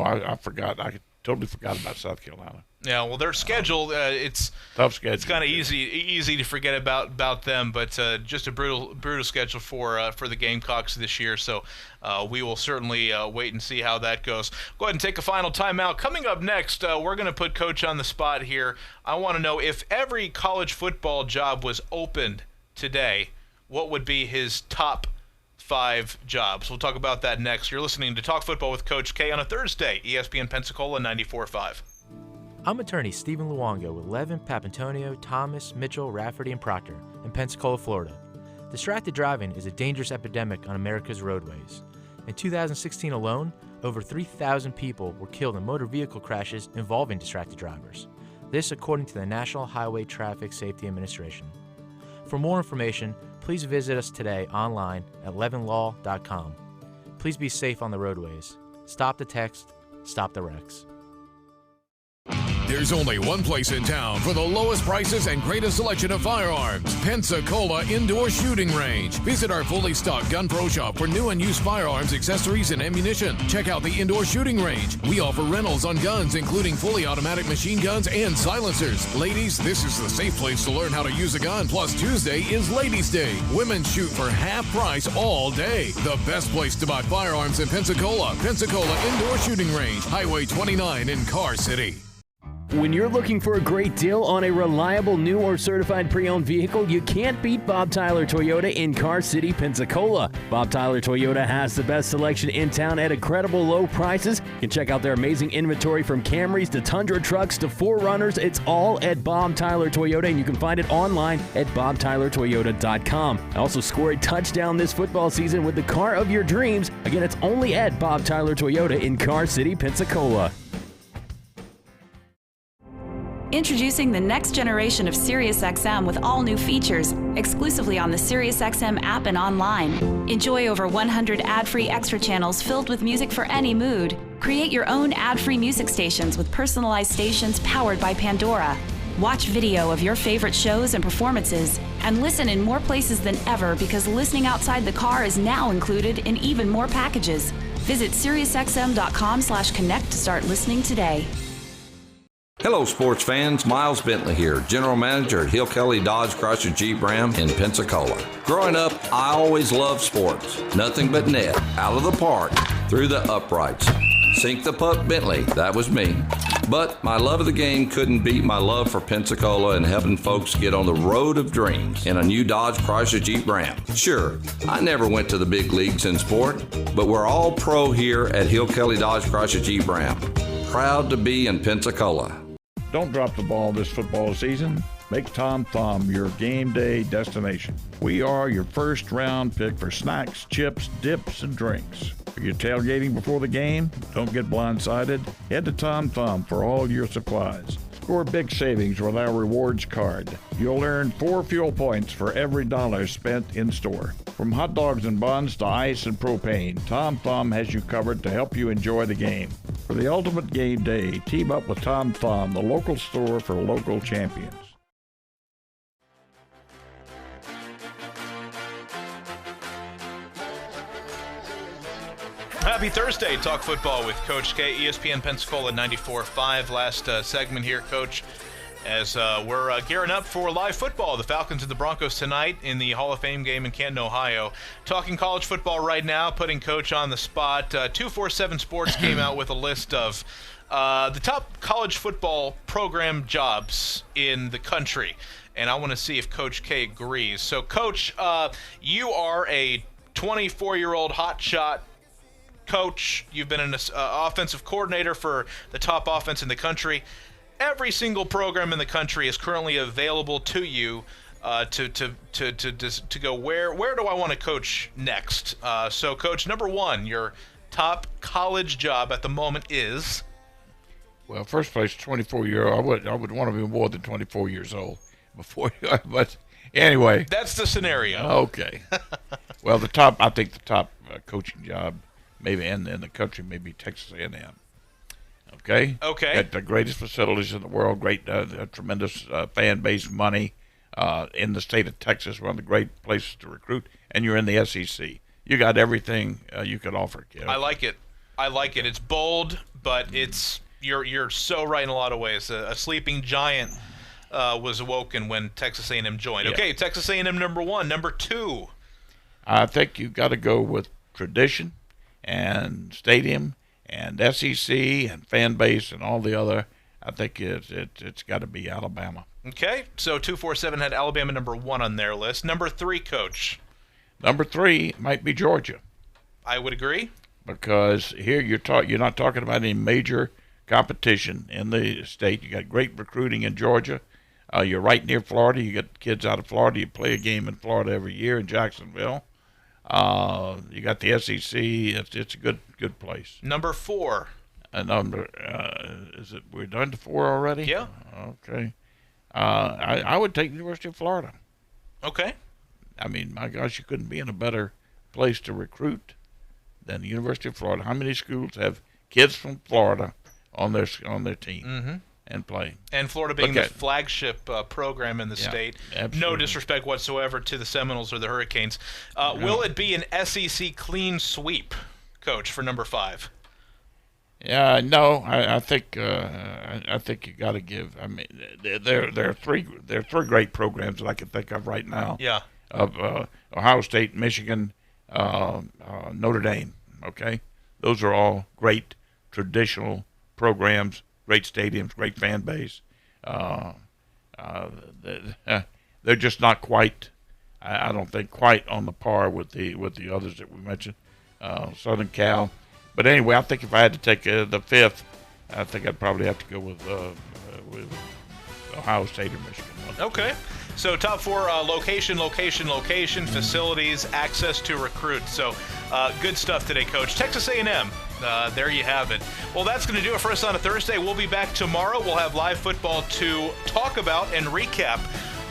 I forgot. I totally forgot about South Carolina. Yeah, well, their schedule, it's tough schedule. It's kind of easy to forget about them, but just a brutal schedule for the Gamecocks this year. So we will certainly wait and see how that goes. Go ahead and take a final timeout. Coming up next, we're going to put Coach on the spot here. I want to know if every college football job was opened today, what would be his top 5 jobs? We'll talk about that next. You're listening to Talk Football with Coach K on a Thursday, ESPN Pensacola 94.5. I'm attorney Stephen Luongo with Levin, Papantonio, Thomas, Mitchell, Rafferty, and Proctor in Pensacola, Florida. Distracted driving is a dangerous epidemic on America's roadways. In 2016 alone, over 3,000 people were killed in motor vehicle crashes involving distracted drivers. This according to the National Highway Traffic Safety Administration. For more information, please visit us today online at levinlaw.com. Please be safe on the roadways. Stop the text, stop the wrecks. There's only one place in town for the lowest prices and greatest selection of firearms. Pensacola Indoor Shooting Range. Visit our fully stocked Gun Pro Shop for new and used firearms, accessories, and ammunition. Check out the Indoor Shooting Range. We offer rentals on guns, including fully automatic machine guns and silencers. Ladies, this is the safe place to learn how to use a gun. Plus, Tuesday is Ladies' Day. Women shoot for half price all day. The best place to buy firearms in Pensacola. Pensacola Indoor Shooting Range. Highway 29 in Car City. When you're looking for a great deal on a reliable new or certified pre-owned vehicle, you can't beat Bob Tyler Toyota in Car City, Pensacola. Bob Tyler Toyota has the best selection in town at incredible low prices. You can check out their amazing inventory from Camrys to Tundra trucks to 4Runners. It's all at Bob Tyler Toyota, and you can find it online at bobtylertoyota.com. Also score a touchdown this football season with the car of your dreams. Again, it's only at Bob Tyler Toyota in Car City, Pensacola. Introducing the next generation of SiriusXM with all new features, exclusively on the SiriusXM app and online. Enjoy over 100 ad-free extra channels filled with music for any mood. Create your own ad-free music stations with personalized stations powered by Pandora. Watch video of your favorite shows and performances, and listen in more places than ever because listening outside the car is now included in even more packages. Visit SiriusXM.com/connect to start listening today. Hello, sports fans. Miles Bentley here, General Manager at Hill Kelly Dodge Chrysler Jeep Ram in Pensacola. Growing up, I always loved sports. Nothing but net, out of the park, through the uprights. Sink the puck, Bentley. That was me. But my love of the game couldn't beat my love for Pensacola and helping folks get on the road of dreams in a new Dodge Chrysler Jeep Ram. Sure, I never went to the big leagues in sport, but we're all pro here at Hill Kelly Dodge Chrysler Jeep Ram. Proud to be in Pensacola. Don't drop the ball this football season. Make Tom Thumb your game day destination. We are your first round pick for snacks, chips, dips, and drinks. If you're tailgating before the game, don't get blindsided. Head to Tom Thumb for all your supplies. Score big savings with our rewards card. You'll earn 4 fuel points for every $1 spent in store. From hot dogs and buns to ice and propane, Tom Thumb has you covered to help you enjoy the game. For the ultimate game day, team up with Tom Thumb, the local store for local champions. Happy Thursday. Talk football with Coach K, ESPN Pensacola 94.5. Last segment here, Coach, as we're gearing up for live football. The Falcons and the Broncos tonight in the Hall of Fame game in Canton, Ohio. Talking college football right now, putting Coach on the spot. 247 Sports came out with a list of the top college football program jobs in the country. And I want to see if Coach K agrees. So, Coach, you are a 24-year-old hotshot coach. You've been an offensive coordinator for the top offense in the country. Every single program in the country is currently available to you to go where do I want to coach next? So, Coach, number one, your top college job at the moment is? Well, first place, 24-year-old. I would want to be more than 24 years old before. But anyway, that's the scenario. Okay. Well, I think the top coaching job, maybe in the country, maybe Texas A&M. Okay. Got the greatest facilities in the world, great, tremendous fan base, money in the state of Texas. One of the great places to recruit, and you're in the SEC. You got everything you could offer, kid. I like it. It's bold, but you're so right in a lot of ways. A sleeping giant was awoken when Texas A&M joined. Yeah. Okay, Texas A&M number one. Number two. I think you got to go with tradition and stadium and SEC and fan base and all the other. I think it's got to be Alabama. Okay, so 247 had Alabama number one on their list. Number three, Coach. Number three might be Georgia. I would agree. Because here you're not talking about any major competition in the state. You got great recruiting in Georgia. You're right near Florida. You get kids out of Florida. You play a game in Florida every year in Jacksonville. You got the SEC. It's a good place. Number four. Is it? We're done to four already? Yeah. Okay. I would take the University of Florida. Okay. I mean, my gosh, you couldn't be in a better place to recruit than the University of Florida. How many schools have kids from Florida on their team and play? And Florida being the flagship program in the state. Absolutely. No disrespect whatsoever to the Seminoles or the Hurricanes. Will it be an SEC clean sweep, Coach, for number five? Yeah, no. I think you got to give. I mean, there are three great programs that I can think of right now. Yeah. Of Ohio State, Michigan, Notre Dame. Okay, those are all great traditional programs, great stadiums, great fan base. They're just not quite, I don't think, quite on the par with the others that we mentioned, Southern Cal. But anyway, I think if I had to take the fifth, I think I'd probably have to go with Ohio State or Michigan. Okay. So top four, location, facilities, access to recruits. So good stuff today, Coach. Texas A&M, there you have it. Well, that's going to do it for us on a Thursday. We'll be back tomorrow. We'll have live football to talk about and recap.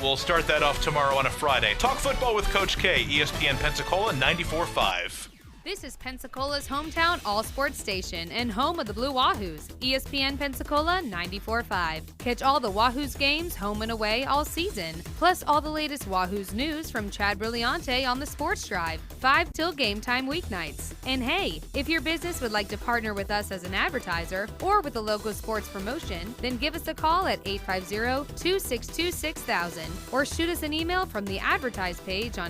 We'll start that off tomorrow on a Friday. Talk football with Coach K, ESPN Pensacola 94.5. This is Pensacola's hometown all-sports station and home of the Blue Wahoos, ESPN Pensacola 94.5. Catch all the Wahoos games home and away all season, plus all the latest Wahoos news from Chad Brilliante on the Sports Drive, 5 till game time weeknights. And hey, if your business would like to partner with us as an advertiser or with a local sports promotion, then give us a call at 850-262-6000 or shoot us an email from the advertise page on